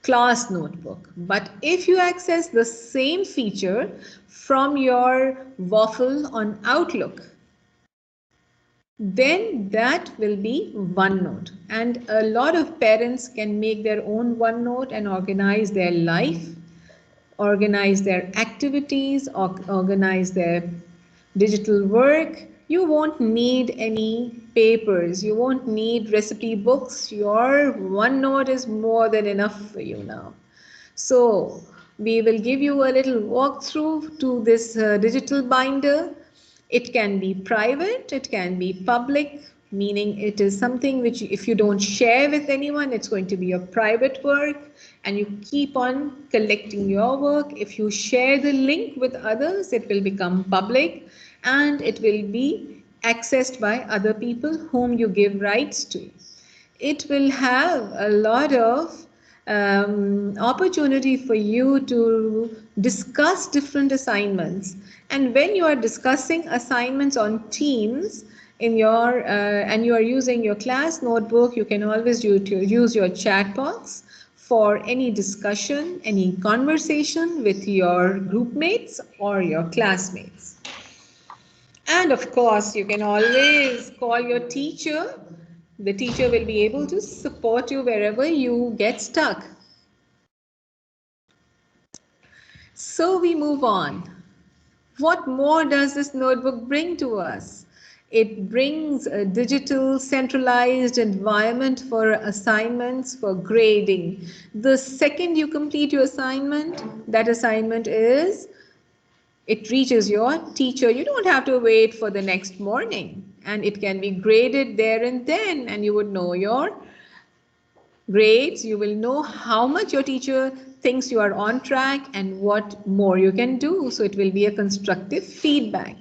Class Notebook. But if you access the same feature from your Waffle on Outlook, then that will be OneNote. And a lot of parents can make their own OneNote and organize their life, organize their activities, organize their digital work. You won't need any papers. You won't need recipe books. Your OneNote is more than enough for you now. So we will give you a little walkthrough to this digital binder. It can be private, it can be public, meaning it is something which if you don't share with anyone, it's going to be your private work, and you keep on collecting your work. If you share the link with others, it will become public and it will be accessed by other people whom you give rights to. It will have a lot of opportunity for you to discuss different assignments. And when you are discussing assignments on Teams in your and you are using your class notebook, you can always use your chat box for any discussion, any conversation with your group mates or your classmates. And of course, you can always call your teacher. The teacher will be able to support you wherever you get stuck. So we move on. What more does this notebook bring to us? It brings a digital centralized environment for assignments, for grading. The second you complete your assignment, that assignment it reaches your teacher. You don't have to wait for the next morning, and it can be graded there and then, and you would know your grades. You will know how much your teacher thinks you are on track and what more you can do. So it will be a constructive feedback.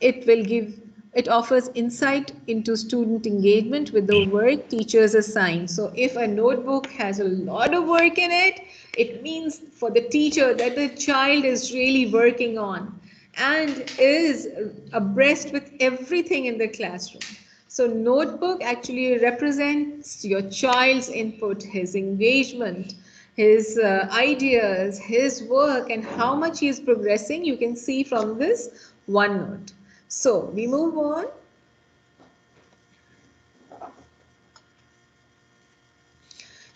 It offers insight into student engagement with the work teachers assign. So if a notebook has a lot of work in it, it means for the teacher that the child is really working on and is abreast with everything in the classroom. So notebook actually represents your child's input, his engagement, his ideas, his work, and how much he is progressing. You can see from this OneNote. So we move on.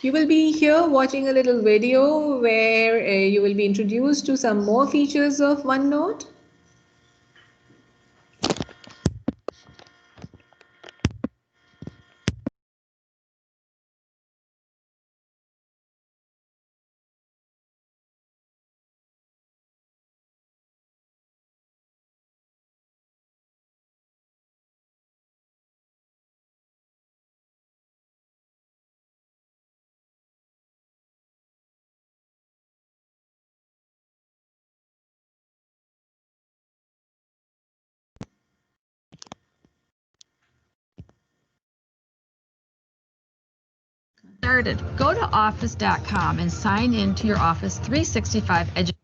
You will be here watching a little video where you will be introduced to some more features of OneNote. Started. Go to office.com and sign in to your Office 365 education.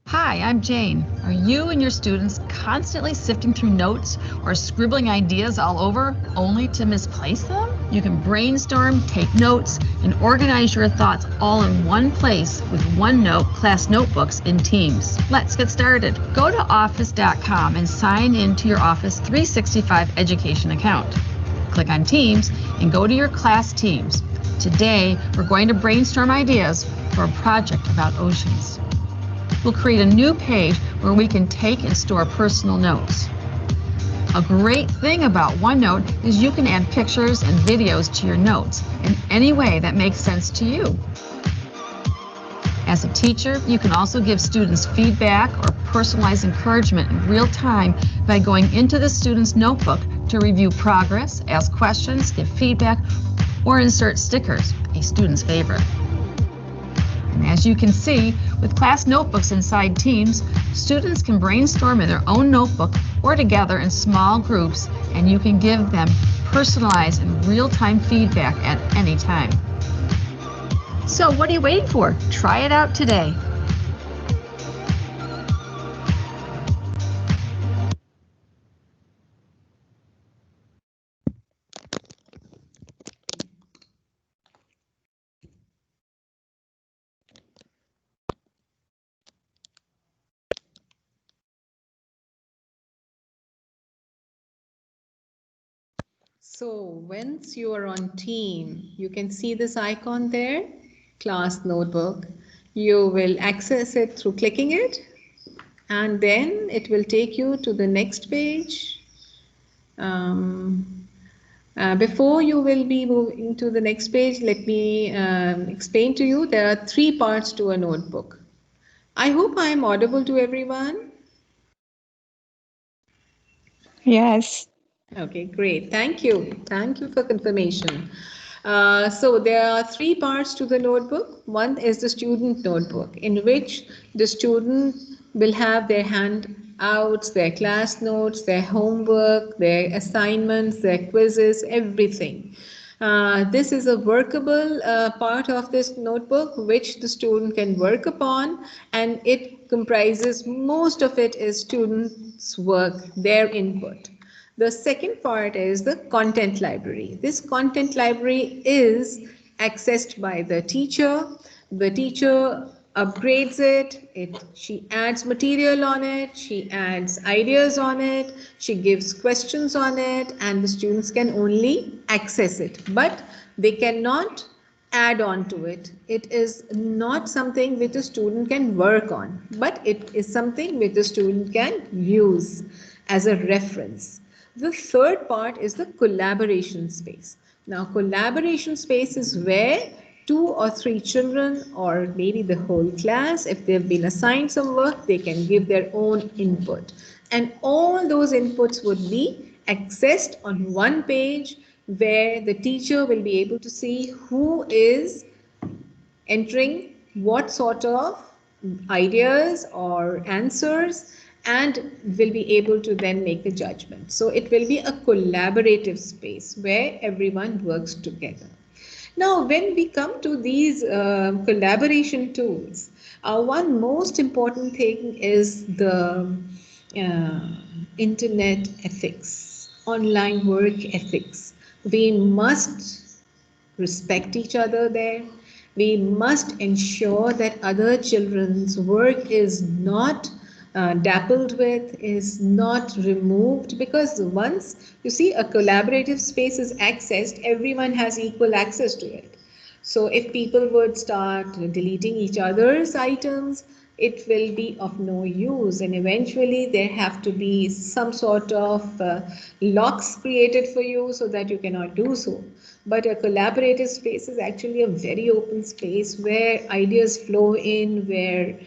Hi, I'm Jane. Are you and your students constantly sifting through notes or scribbling ideas all over only to misplace them? You can brainstorm, take notes, and organize your thoughts all in one place with OneNote class notebooks in Teams. Let's get started. Go to office.com and sign in to your Office 365 education account. Click on Teams and go to your class Teams. Today, we're going to brainstorm ideas for a project about oceans. We'll create a new page where we can take and store personal notes. A great thing about OneNote is you can add pictures and videos to your notes in any way that makes sense to you. As a teacher, you can also give students feedback or personalized encouragement in real time by going into the student's notebook to review progress, ask questions, give feedback, or insert stickers, a student's favorite. And as you can see, with class notebooks inside Teams, students can brainstorm in their own notebook or together in small groups, and you can give them personalized and real-time feedback at any time. So what are you waiting for? Try it out today. So once you are on Team, you can see this icon there, class notebook. You will access it through clicking it, and then it will take you to the next page. Before you will be moving to the next page, let me explain to you there are 3 parts to a notebook. I hope I am audible to everyone. Yes. Okay, great. Thank you. Thank you for confirmation. So there are three parts to the notebook. One is the student notebook, in which the student will have their handouts, their class notes, their homework, their assignments, their quizzes, everything. This is a workable part of this notebook which the student can work upon, and it comprises, most of it is students' work, their input. The second part is the content library. This content library is accessed by the teacher. The teacher upgrades it, she adds material on it, she adds ideas on it, she gives questions on it, and the students can only access it. But they cannot add on to it. It is not something which a student can work on, but it is something which the student can use as a reference. The third part is the collaboration space. Now, collaboration space is where 2 or 3 children, or maybe the whole class, if they've been assigned some work, they can give their own input. And all those inputs would be accessed on one page, where the teacher will be able to see who is entering what sort of ideas or answers, and will be able to then make a judgment. So it will be a collaborative space where everyone works together. Now, when we come to these collaboration tools, one most important thing is the internet ethics, online work ethics. We must respect each other there. We must ensure that other children's work is not dappled with, is not removed, because once you see a collaborative space is accessed, everyone has equal access to it. So if people would start deleting each other's items, it will be of no use, and eventually there have to be some sort of locks created for you so that you cannot do so. But a collaborative space is actually a very open space where ideas flow in, where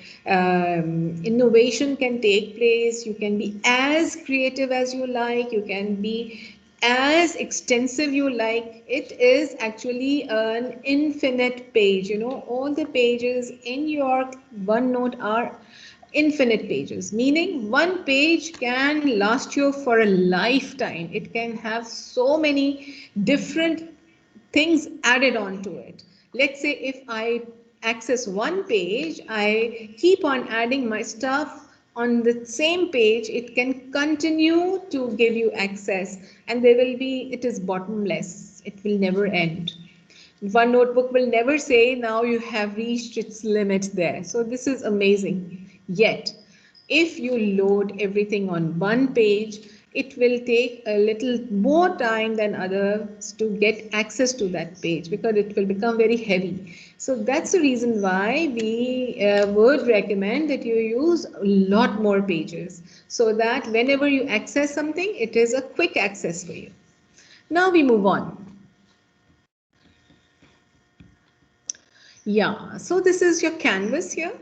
innovation can take place. You can be as creative as you like, you can be as extensive you like. It is actually an infinite page. You know, all the pages in your OneNote are infinite pages, meaning one page can last you for a lifetime. It can have so many different things added on to it. Let's say if I access one page, I keep on adding my stuff on the same page, it can continue to give you access, and there will be, it is bottomless, it will never end. One notebook will never say now you have reached its limit there. So this is amazing. Yet, if you load everything on one page, it will take a little more time than others to get access to that page, because it will become very heavy. So that's the reason why we would recommend that you use a lot more pages, so that whenever you access something, it is a quick access for you. Now we move on. Yeah, so this is your canvas here.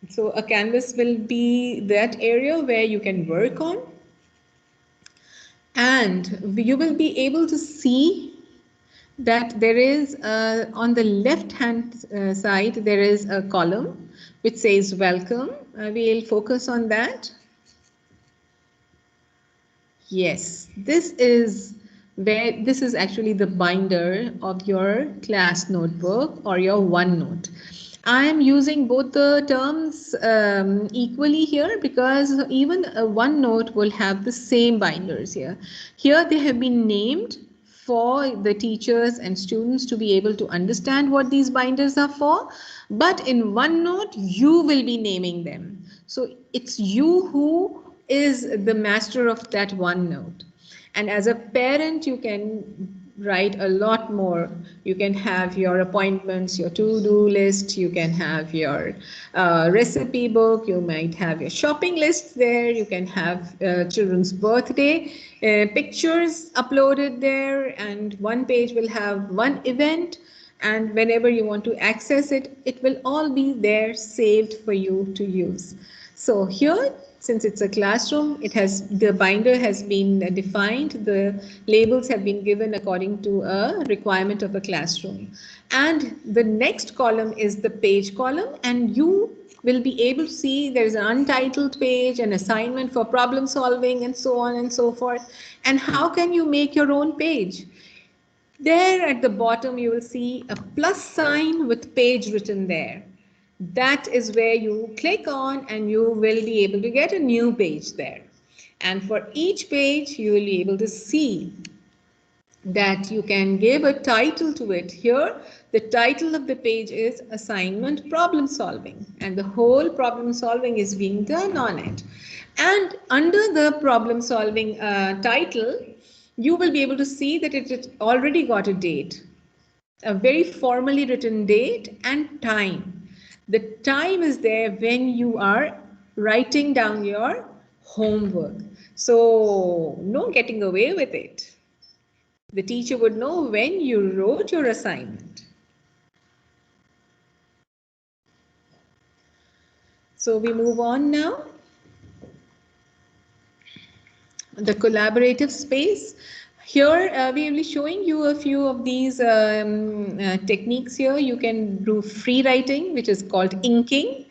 So a canvas will be that area where you can work on, and you will be able to see that there is on the left hand side there is a column which says welcome. We'll focus on that. Yes, this is where, this is actually the binder of your class notebook or your OneNote. I am using both the terms equally here, because even a OneNote will have the same binders here. Here they have been named for the teachers and students to be able to understand what these binders are for, but in OneNote you will be naming them. So it's you who is the master of that OneNote. And as a parent, you can write a lot more. You can have your appointments, your to-do list, you can have your recipe book, you might have your shopping list there, you can have children's birthday pictures uploaded there, and one page will have one event, and whenever you want to access it, it will all be there saved for you to use. So here Since it's a classroom, the binder has been defined, the labels have been given according to a requirement of a classroom. And the next column is the page column, and you will be able to see there's an untitled page, an assignment for problem solving, and so on and so forth. And how can you make your own page? There at the bottom, you will see a plus sign with page written there. That is where you click on and you will be able to get a new page there. And for each page, you will be able to see that you can give a title to it. Here, the title of the page is Assignment Problem Solving, and the whole problem solving is being done on it. And under the problem solving title, you will be able to see that it already got a date, a very formally written date and time. The time is there when you are writing down your homework. So no getting away with it. The teacher would know when you wrote your assignment. So we move on now. The collaborative space. Here we will be showing you a few of these techniques here. You can do free writing, which is called inking.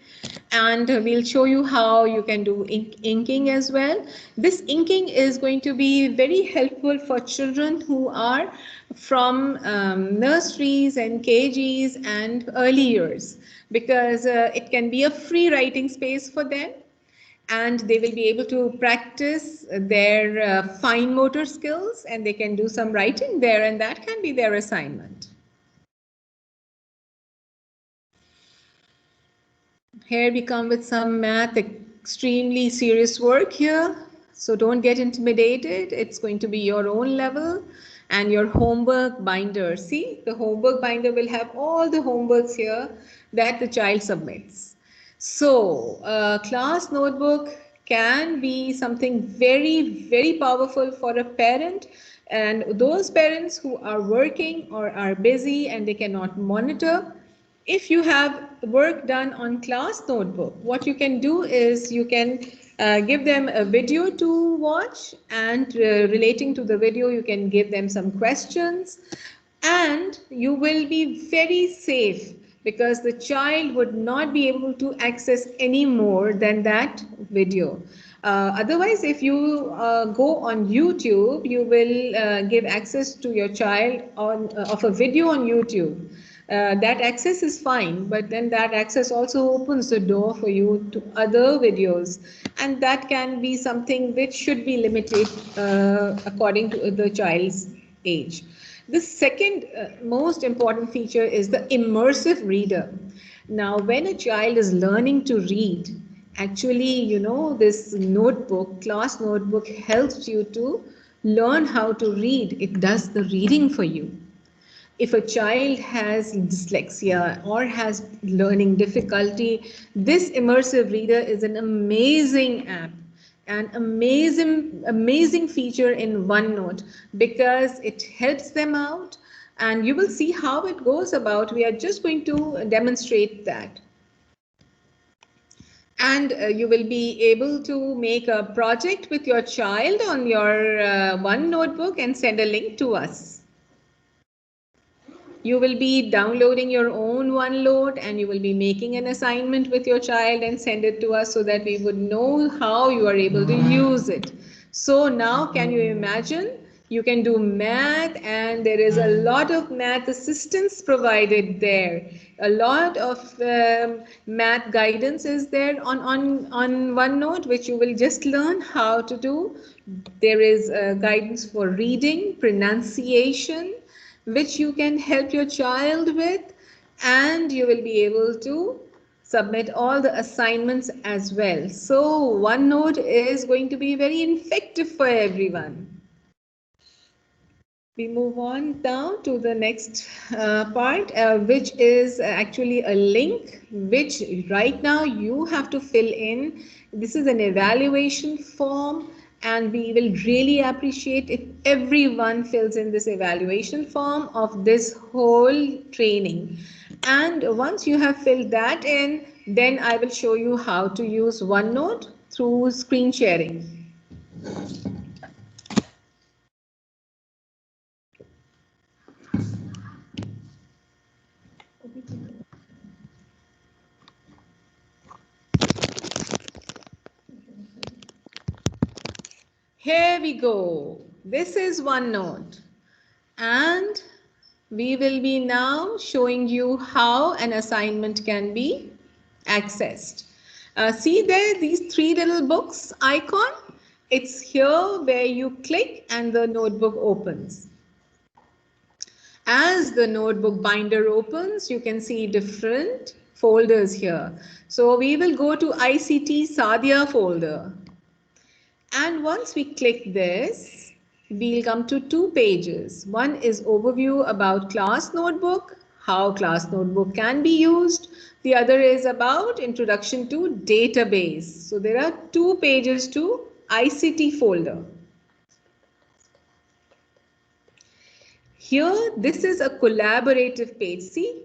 And we'll show you how you can do inking as well. This inking is going to be very helpful for children who are from nurseries and KGs and early years, because it can be a free writing space for them. And they will be able to practice their fine motor skills, and they can do some writing there, and that can be their assignment. Here we come with some math, extremely serious work here. So don't get intimidated. It's going to be your own level. And your homework binder. See, the homework binder will have all the homeworks here that the child submits. So class notebook can be something very, very powerful for a parent, and those parents who are working or are busy and they cannot monitor. If you have work done on class notebook, what you can do is you can give them a video to watch, and relating to the video, you can give them some questions, and you will be very safe, because the child would not be able to access any more than that video. Otherwise, if you go on YouTube, you will give access to your child of a video on YouTube. That access is fine, but then that access also opens the door for you to other videos, and that can be something which should be limited according to the child's age. The second most important feature is the immersive reader. Now, when a child is learning to read, actually, this notebook, class notebook, helps you to learn how to read. It does the reading for you. If a child has dyslexia or has learning difficulty, this immersive reader is an amazing app. An amazing feature in OneNote, because it helps them out, and you will see how it goes about. We are just going to demonstrate that. And you will be able to make a project with your child on your OneNotebook and send a link to us. You will be downloading your own OneNote, and you will be making an assignment with your child and send it to us so that we would know how you are able to use it. So now, can you imagine? You can do math, and there is a lot of math assistance provided there. A lot of math guidance is there on OneNote, which you will just learn how to do. There is guidance for reading, pronunciation, which you can help your child with, and you will be able to submit all the assignments as well. So OneNote is going to be very effective for everyone. We move on now to the next part, which is actually a link, which right now you have to fill in. This is an evaluation form, and we will really appreciate if everyone fills in this evaluation form of this whole training. And once you have filled that in, then I will show you how to use OneNote through screen sharing. Here we go. This is OneNote. And we will be now showing you how an assignment can be accessed. See there, these three little books icon. It's here where you click and the notebook opens. As the notebook binder opens, you can see different folders here. So we will go to ICT Sadia folder. And once we click this, we'll come to two pages. One is overview about class notebook, how class notebook can be used. The other is about introduction to database. So there are two pages to ICT folder. Here, this is a collaborative page. See,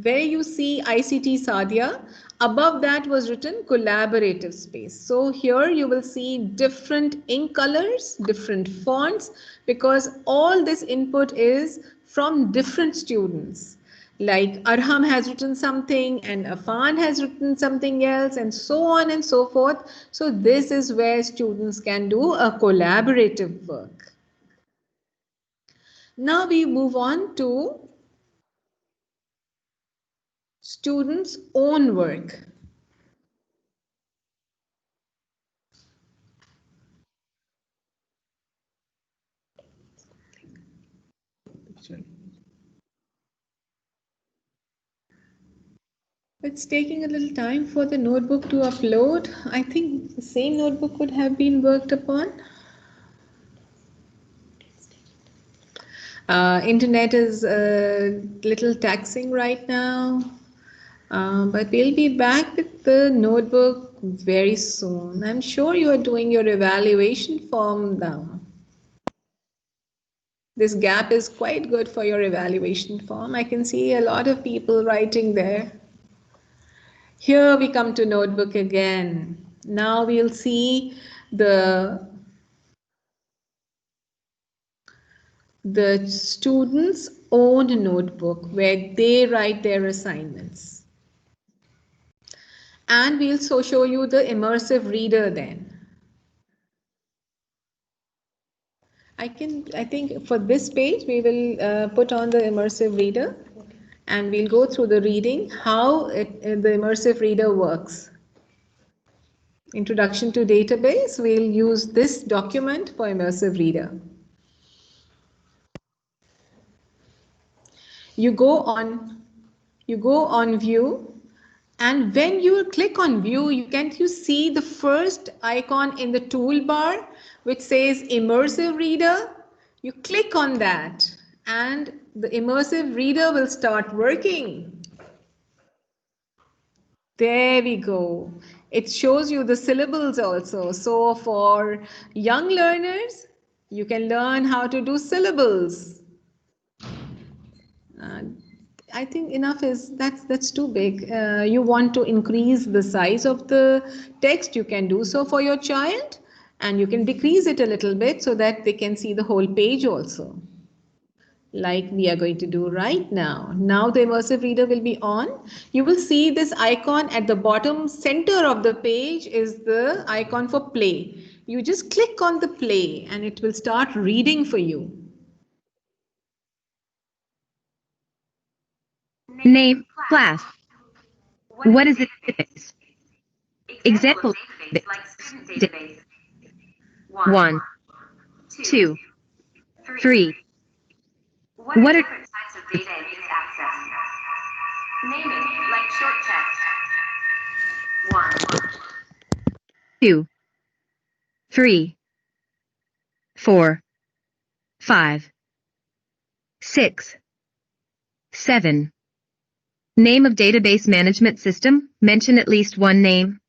where you see ICT Sadia, above that was written collaborative space. So here you will see different ink colors, different fonts, because all this input is from different students. Like Arham has written something and Afan has written something else, and so on and so forth. So this is where students can do a collaborative work. Now we move on to students' own work. It's taking a little time for the notebook to upload. I think the same notebook could have been worked upon. Internet is a little taxing right now, but we'll be back with the notebook very soon. I'm sure you are doing your evaluation form now. This gap is quite good for your evaluation form. I can see a lot of people writing there. Here we come to notebook again. Now we'll see the students' own notebook where they write their assignments. And we'll also show you the immersive reader then. I think for this page, we will put on the immersive reader and we'll go through the reading, how the immersive reader works. Introduction to database, we'll use this document for immersive reader. You go on view, and when you click on view, you see the first icon in the toolbar which says immersive reader. You click on that and the immersive reader will start working. There we go. It shows you the syllables also. So for young learners, you can learn how to do syllables. I think enough is that's too big. You want to increase the size of the text, you can do so for your child, and you can decrease it a little bit so that they can see the whole page also. Like we are going to do right now. Now the immersive reader will be on. You will see this icon at the bottom center of the page is the icon for play. You just click on the play and it will start reading for you. Name class. What is the database? Example database. 1, 2, 3. What are different types of data it needs access? Name it, like short text. 1, 2, 3, 4, 5, 6, 7. Name of database management system. Mention at least one name.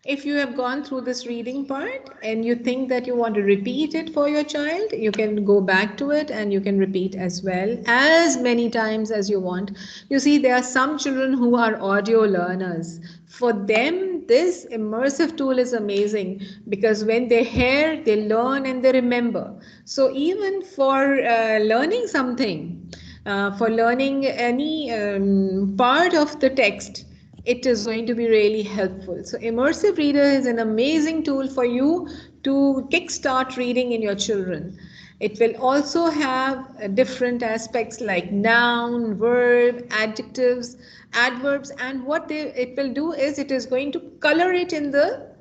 If you have gone through this reading part and you think that you want to repeat it for your child, you can go back to it and you can repeat as well as many times as you want. You see, there are some children who are audio learners. For them, this immersive tool is amazing because when they hear, they learn and they remember. So even for learning something, for learning any part of the text, it is going to be really helpful. So Immersive Reader is an amazing tool for you to kickstart reading in your children. It will also have different aspects like noun, verb, adjectives, adverbs, and what it will do is it is going to color it in the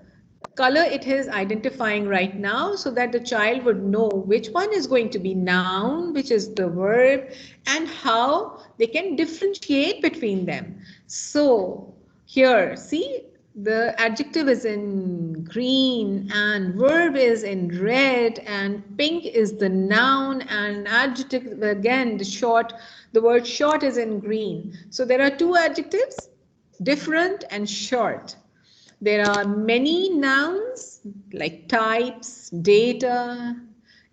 color it is identifying right now so that the child would know which one is going to be noun, which is the verb, and how they can differentiate between them. So here, see, the adjective is in green and verb is in red and pink is the noun and adjective again the word short is in green. So there are two adjectives, different and short. There are many nouns like types, data,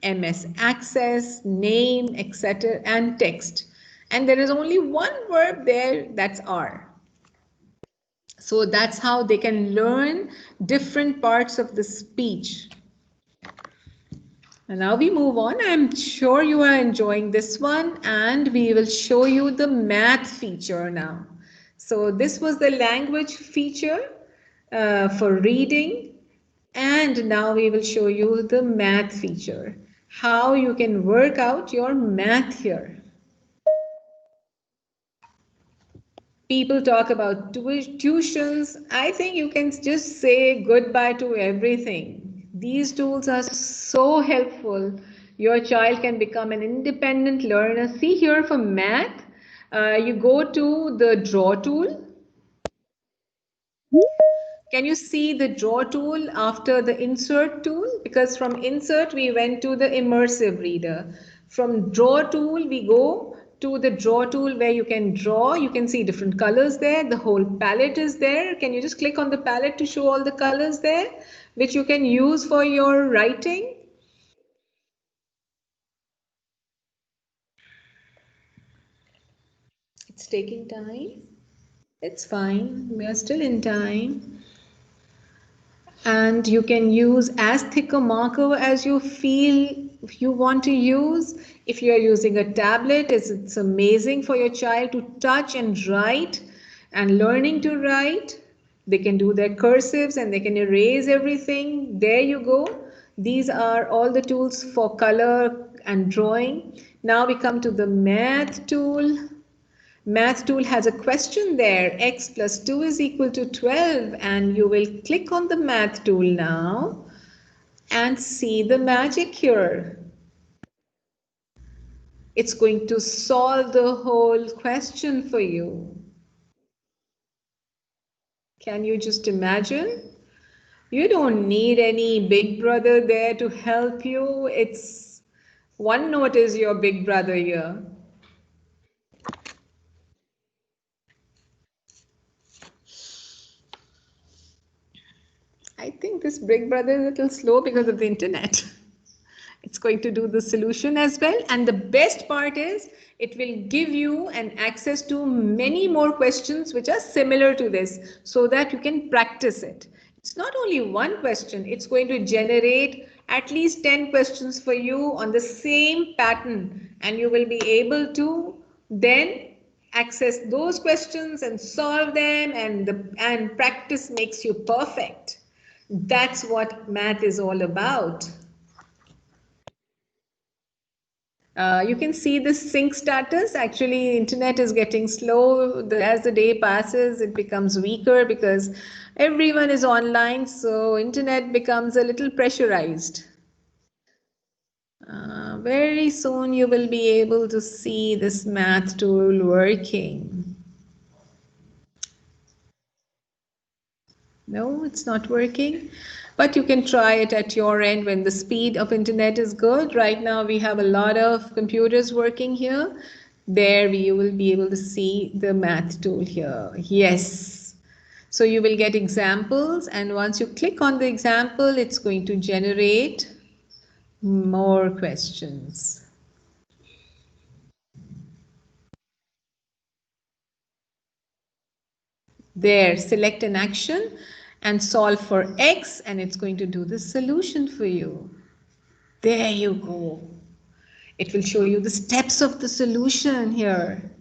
MS Access, name, etc. and text. And there is only one verb there, that's are. So that's how they can learn different parts of the speech. And now we move on. I'm sure you are enjoying this one and we will show you the math feature now. So this was the language feature for reading, and now we will show you the math feature, how you can work out your math here. People talk about tuitions. I think you can just say goodbye to everything. These tools are so helpful. Your child can become an independent learner. See here for math, you go to the draw tool. Can you see the draw tool after the insert tool? Because from insert we went to the immersive reader. From draw tool we go to the draw tool where you can draw. You can see different colors there. The whole palette is there. Can you just click on the palette to show all the colors there, which you can use for your writing? It's taking time. It's fine. We are still in time. And you can use as thick a marker as you feel you want to use. If you are using a tablet, it's amazing for your child to touch and write and learning to write. They can do their cursives and they can erase everything. There you go. These are all the tools for color and drawing. Now we come to the math tool. Math tool has a question there, x plus 2 is equal to 12, and you will click on the math tool now and see the magic here. It's going to solve the whole question for you. Can you just imagine? You don't need any big brother there to help you. It's OneNote is your big brother here. I think this big brother is a little slow because of the internet. It's going to do the solution as well. And the best part is it will give you an access to many more questions which are similar to this so that you can practice it. It's not only one question, it's going to generate at least 10 questions for you on the same pattern, and you will be able to then access those questions and solve them, and practice makes you perfect. That's what math is all about. You can see the sync status. Actually, internet is getting slow. As the day passes, it becomes weaker because everyone is online, so internet becomes a little pressurized. Very soon you will be able to see this math tool working. No, it's not working, but you can try it at your end when the speed of internet is good. Right now we have a lot of computers working here. There you will be able to see the math tool here. Yes. So you will get examples, and once you click on the example, it's going to generate more questions. There, select an action and solve for X, and it's going to do the solution for you. There you go. It will show you the steps of the solution here.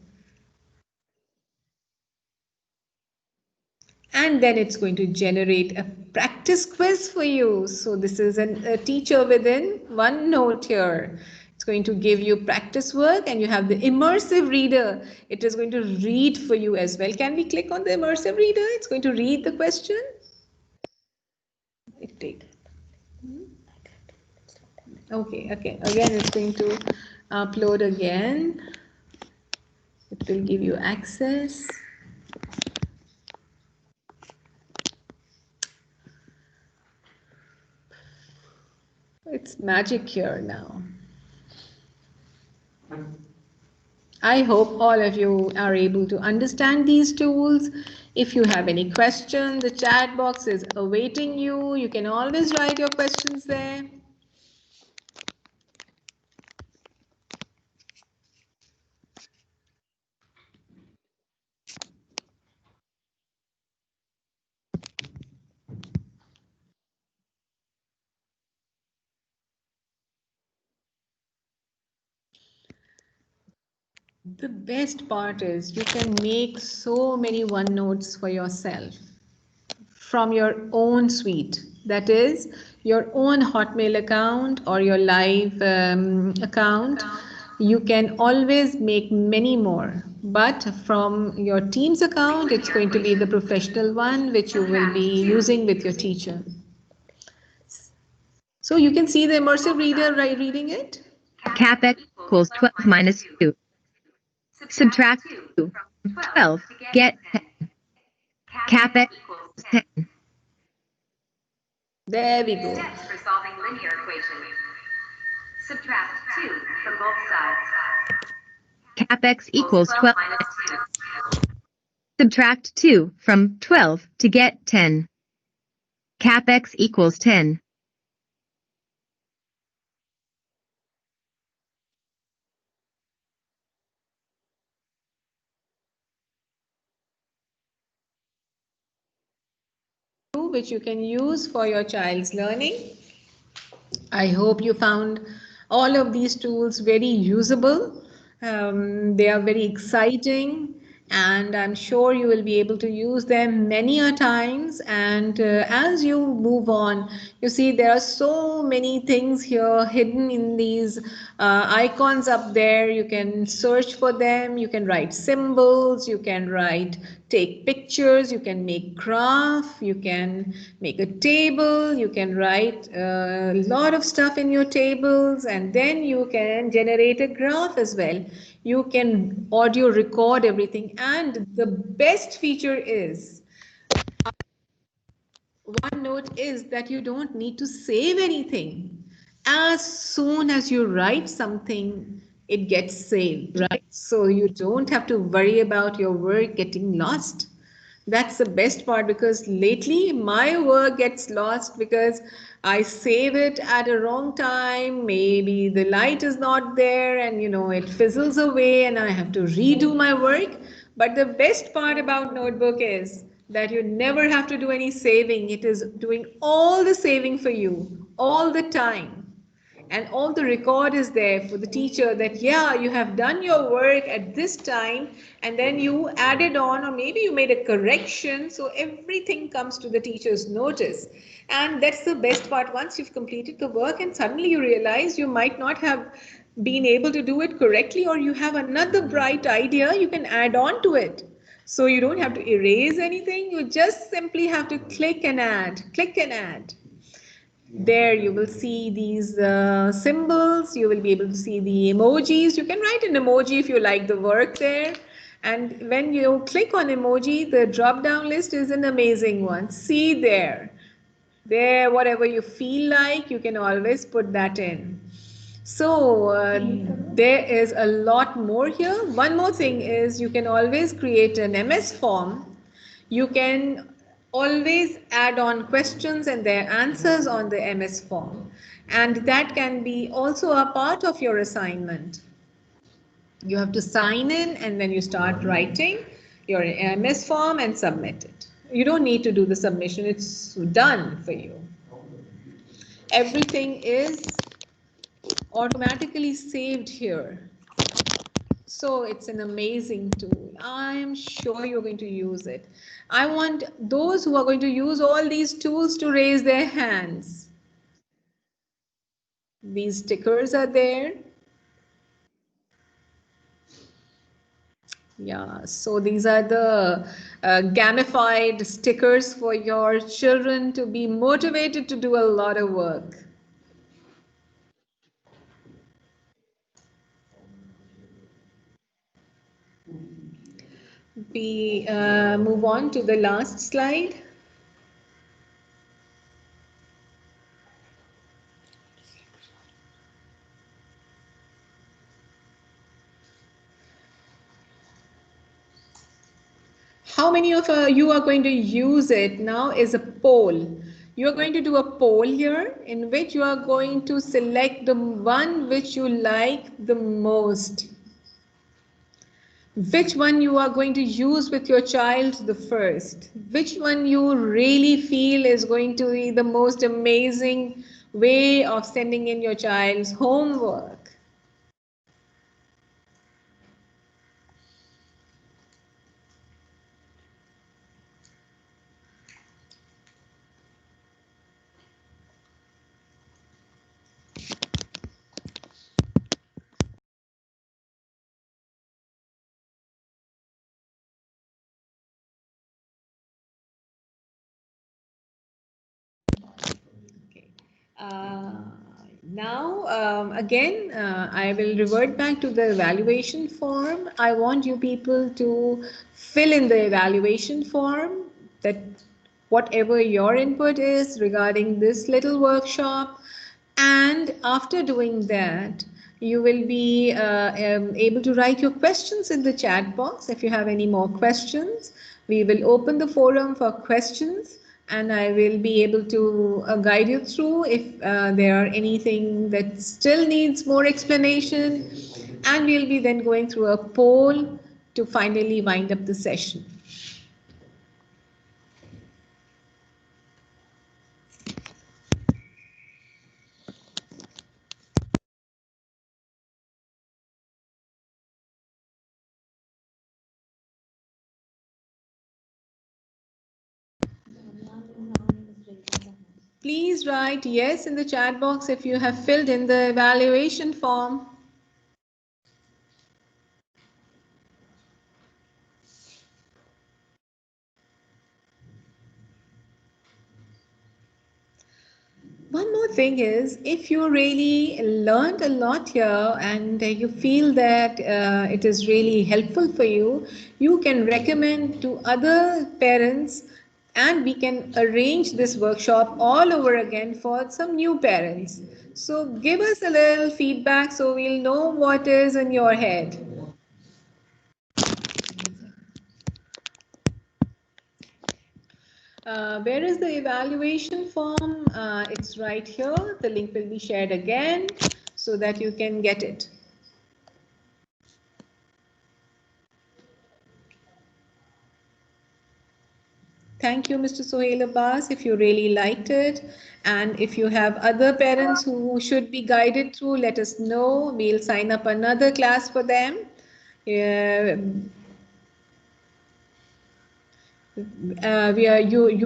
And then it's going to generate a practice quiz for you. So this is a teacher within OneNote here. It's going to give you practice work, and you have the immersive reader. It is going to read for you as well. Can we click on the immersive reader? It's going to read the question. Okay. Again, it's going to upload again. It will give you access. It's magic here now. I hope all of you are able to understand these tools. If you have any questions, the chat box is awaiting you. You can always write your questions there. The best part is you can make so many OneNotes for yourself from your own suite. That is your own Hotmail account or your Live account. You can always make many more. But from your Teams account, it's going to be the professional one, which you will be using with your teacher. So you can see the immersive reader reading it. CapEx equals 12 minus 2. Subtract 2 from 12 to get 10. CapEx equals 10. There we go. Steps for solving linear equations. Subtract 2 from both sides. CapEx equals 12 minus 2. Subtract 2 from 12 to get 10. CapEx equals 10. Which you can use for your child's learning. I hope you found all of these tools very usable. They are very exciting, and I'm sure you will be able to use them many a times. And as you move on, you see there are so many things here hidden in these icons up there. You can search for them, you can write symbols, you can take pictures, you can make graph, you can make a table, you can write a lot of stuff in your tables, and then you can generate a graph as well. You can audio record everything, and the best feature is OneNote is that you don't need to save anything. As soon as you write something, it gets saved, right? So you don't have to worry about your work getting lost. That's the best part, because lately my work gets lost because I save it at a wrong time. Maybe the light is not there and it fizzles away and I have to redo my work. But the best part about Notebook is that you never have to do any saving. It is doing all the saving for you all the time. And all the record is there for the teacher that, yeah, you have done your work at this time, and then you added on, or maybe you made a correction. So everything comes to the teacher's notice. And that's the best part. Once you've completed the work and suddenly you realize you might not have been able to do it correctly, or you have another bright idea, you can add on to it. So you don't have to erase anything. You just simply have to click and add, click and add. There you will see these symbols. You will be able to see the emojis. You can write an emoji if you like the work there. And when you click on emoji, the drop down list is an amazing one. See there. There, whatever you feel like, you can always put that in. So there is a lot more here. One more thing is you can always create an MS form. You can always add on questions and their answers on the MS form. And that can be also a part of your assignment. You have to sign in and then you start writing your MS form and submit it. You don't need to do the submission, it's done for you. Everything is automatically saved here. So it's an amazing tool. I'm sure you're going to use it. I want those who are going to use all these tools to raise their hands. These stickers are there. Yeah, so these are the gamified stickers for your children to be motivated to do a lot of work. We move on to the last slide. How many of you are going to use it now is a poll. You are going to do a poll here in which you are going to select the one which you like the most. Which one you are going to use with your child the first? Which one you really feel is going to be the most amazing way of sending in your child's homework? Again, I will revert back to the evaluation form. I want you people to fill in the evaluation form, that whatever your input is regarding this little workshop. And after doing that, you will be able to write your questions in the chat box. If you have any more questions, we will open the forum for questions, and I will be able to guide you through if there are anything that still needs more explanation, and we'll be then going through a poll to finally wind up the session. Please write yes in the chat box if you have filled in the evaluation form. One more thing is, if you really learned a lot here and you feel that it is really helpful for you, you can recommend to other parents, and we can arrange this workshop all over again for some new parents. So give us a little feedback so we'll know what is in your head. Where is the evaluation form? It's right here. The link will be shared again so that you can get it. Thank you, Mr. Sohail Abbas, if you really liked it. And if you have other parents who should be guided through, let us know. We'll sign up another class for them. You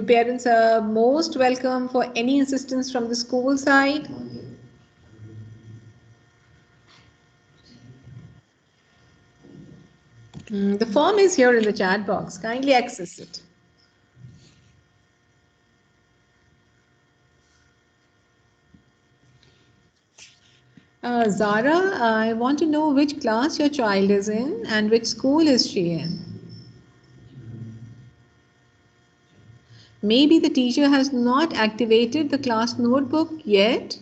parents are most welcome for any assistance from the school side. The form is here in the chat box. Kindly access it. Zara, I want to know which class your child is in and which school is she in. Maybe the teacher has not activated the class notebook yet.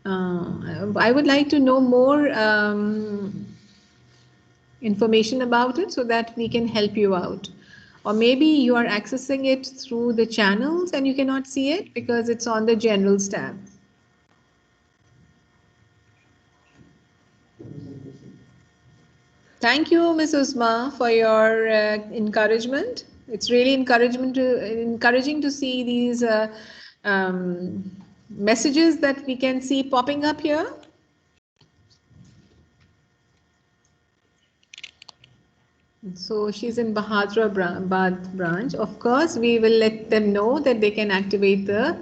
I would like to know more information about it so that we can help you out. or maybe you are accessing it through the channels and you cannot see it because it's on the Generals tab. Thank you, Ms. Usma, for your encouragement. It's really encouraging to see these messages that we can see popping up here. So she's in Bahadrabad branch. Of course, we will let them know that they can activate the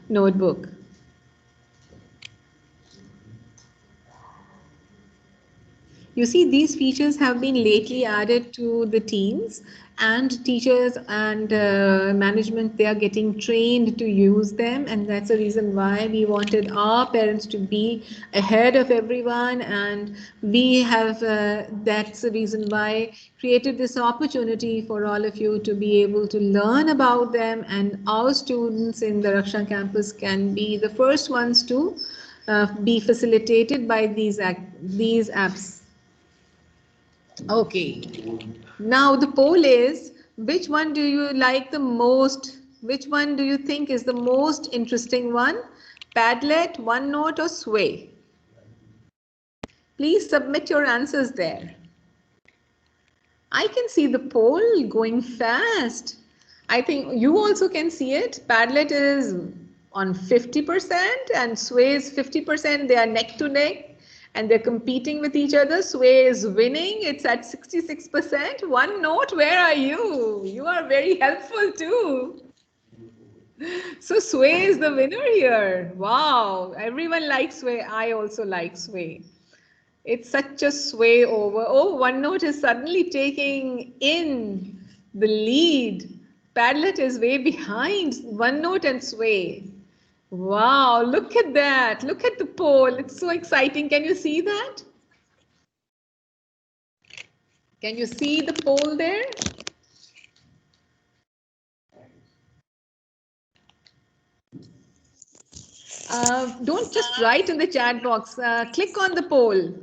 notebook. You see, these features have been lately added to the teams, and teachers and management, they are getting trained to use them, and that's the reason why we wanted our parents to be ahead of everyone, and we have that's the reason why created this opportunity for all of you to be able to learn about them, and our students in the Raksha campus can be the first ones to be facilitated by these apps. Okay, now the poll is, which one do you like the most? Which one do you think is the most interesting one? Padlet, OneNote or Sway? Please submit your answers there. I can see the poll going fast. I think you also can see it. Padlet is on 50% and Sway is 50%. They are neck to neck. And they're competing with each other. Sway is winning. It's at 66%. OneNote, where are you? You are very helpful too. So Sway is the winner here. Wow. Everyone likes Sway. I also like Sway. It's such a sway over. Oh, OneNote is suddenly taking in the lead. Padlet is way behind OneNote and Sway. Wow, look at that. Look at the poll. It's so exciting. Can you see that? Can you see the poll there? Don't just write in the chat box. Click on the poll.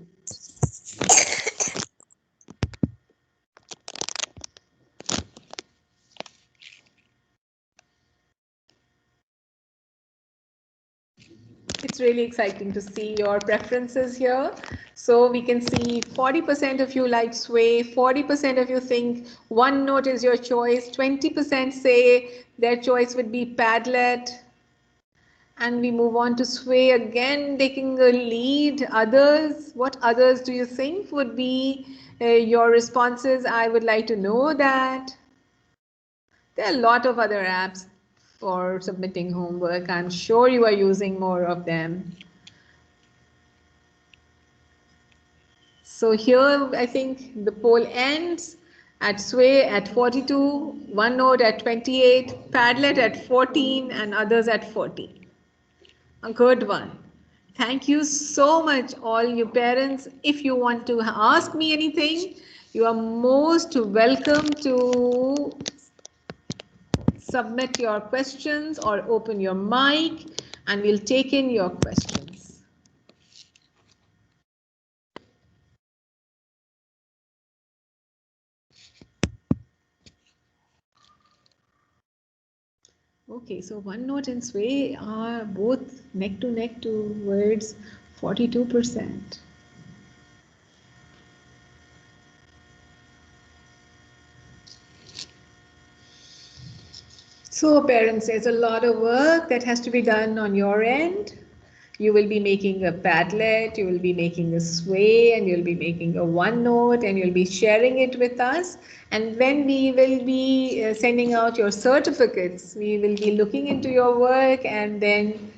It's really exciting to see your preferences here. So we can see 40% of you like Sway, 40% of you think OneNote is your choice, 20% say their choice would be Padlet. And we move on to Sway again, taking a lead. Others, what others do you think would be your responses? I would like to know that. There are a lot of other apps for submitting homework. I'm sure you are using more of them. So here, I think the poll ends at Sway at 42, OneNote at 28, Padlet at 14, and others at 40. A good one. Thank you so much, all you parents. If you want to ask me anything, you are most welcome to submit your questions or open your mic and we'll take in your questions. Okay, so OneNote and Sway are both neck to neck towards 42%. So parents, there's a lot of work that has to be done on your end. You will be making a Padlet, you will be making a Sway, and you'll be making a OneNote, and you'll be sharing it with us. And when we will be sending out your certificates, we will be looking into your work, and then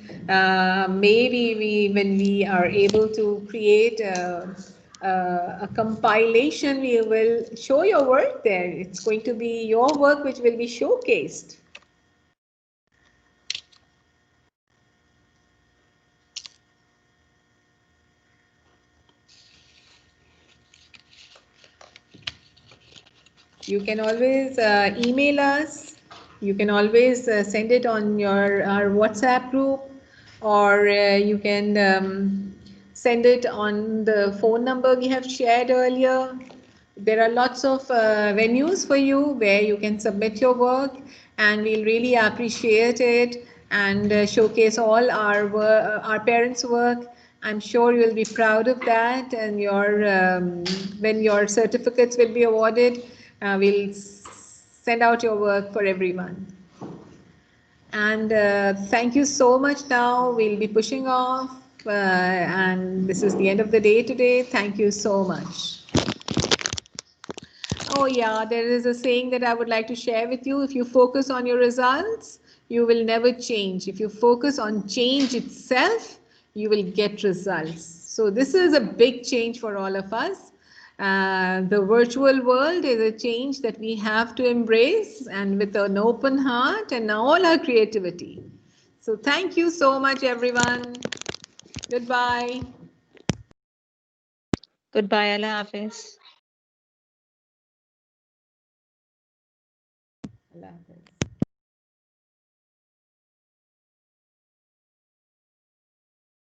maybe when we are able to create a compilation, we will show your work there. It's going to be your work which will be showcased. You can always email us. You can always send it on our WhatsApp group, or you can send it on the phone number we have shared earlier. There are lots of venues for you where you can submit your work, and we'll really appreciate it and showcase all our parents' work. I'm sure you'll be proud of that, and when your certificates will be awarded, we'll send out your work for everyone. And thank you so much. Now we'll be pushing off, and this is the end of the day today. Thank you so much. Oh yeah, there is a saying that I would like to share with you. If you focus on your results, you will never change. If you focus on change itself, you will get results. So this is a big change for all of us. The virtual world is a change that we have to embrace, and with an open heart and all our creativity. So thank you so much, everyone. Goodbye. Goodbye, Allah Hafiz. Allah Hafiz.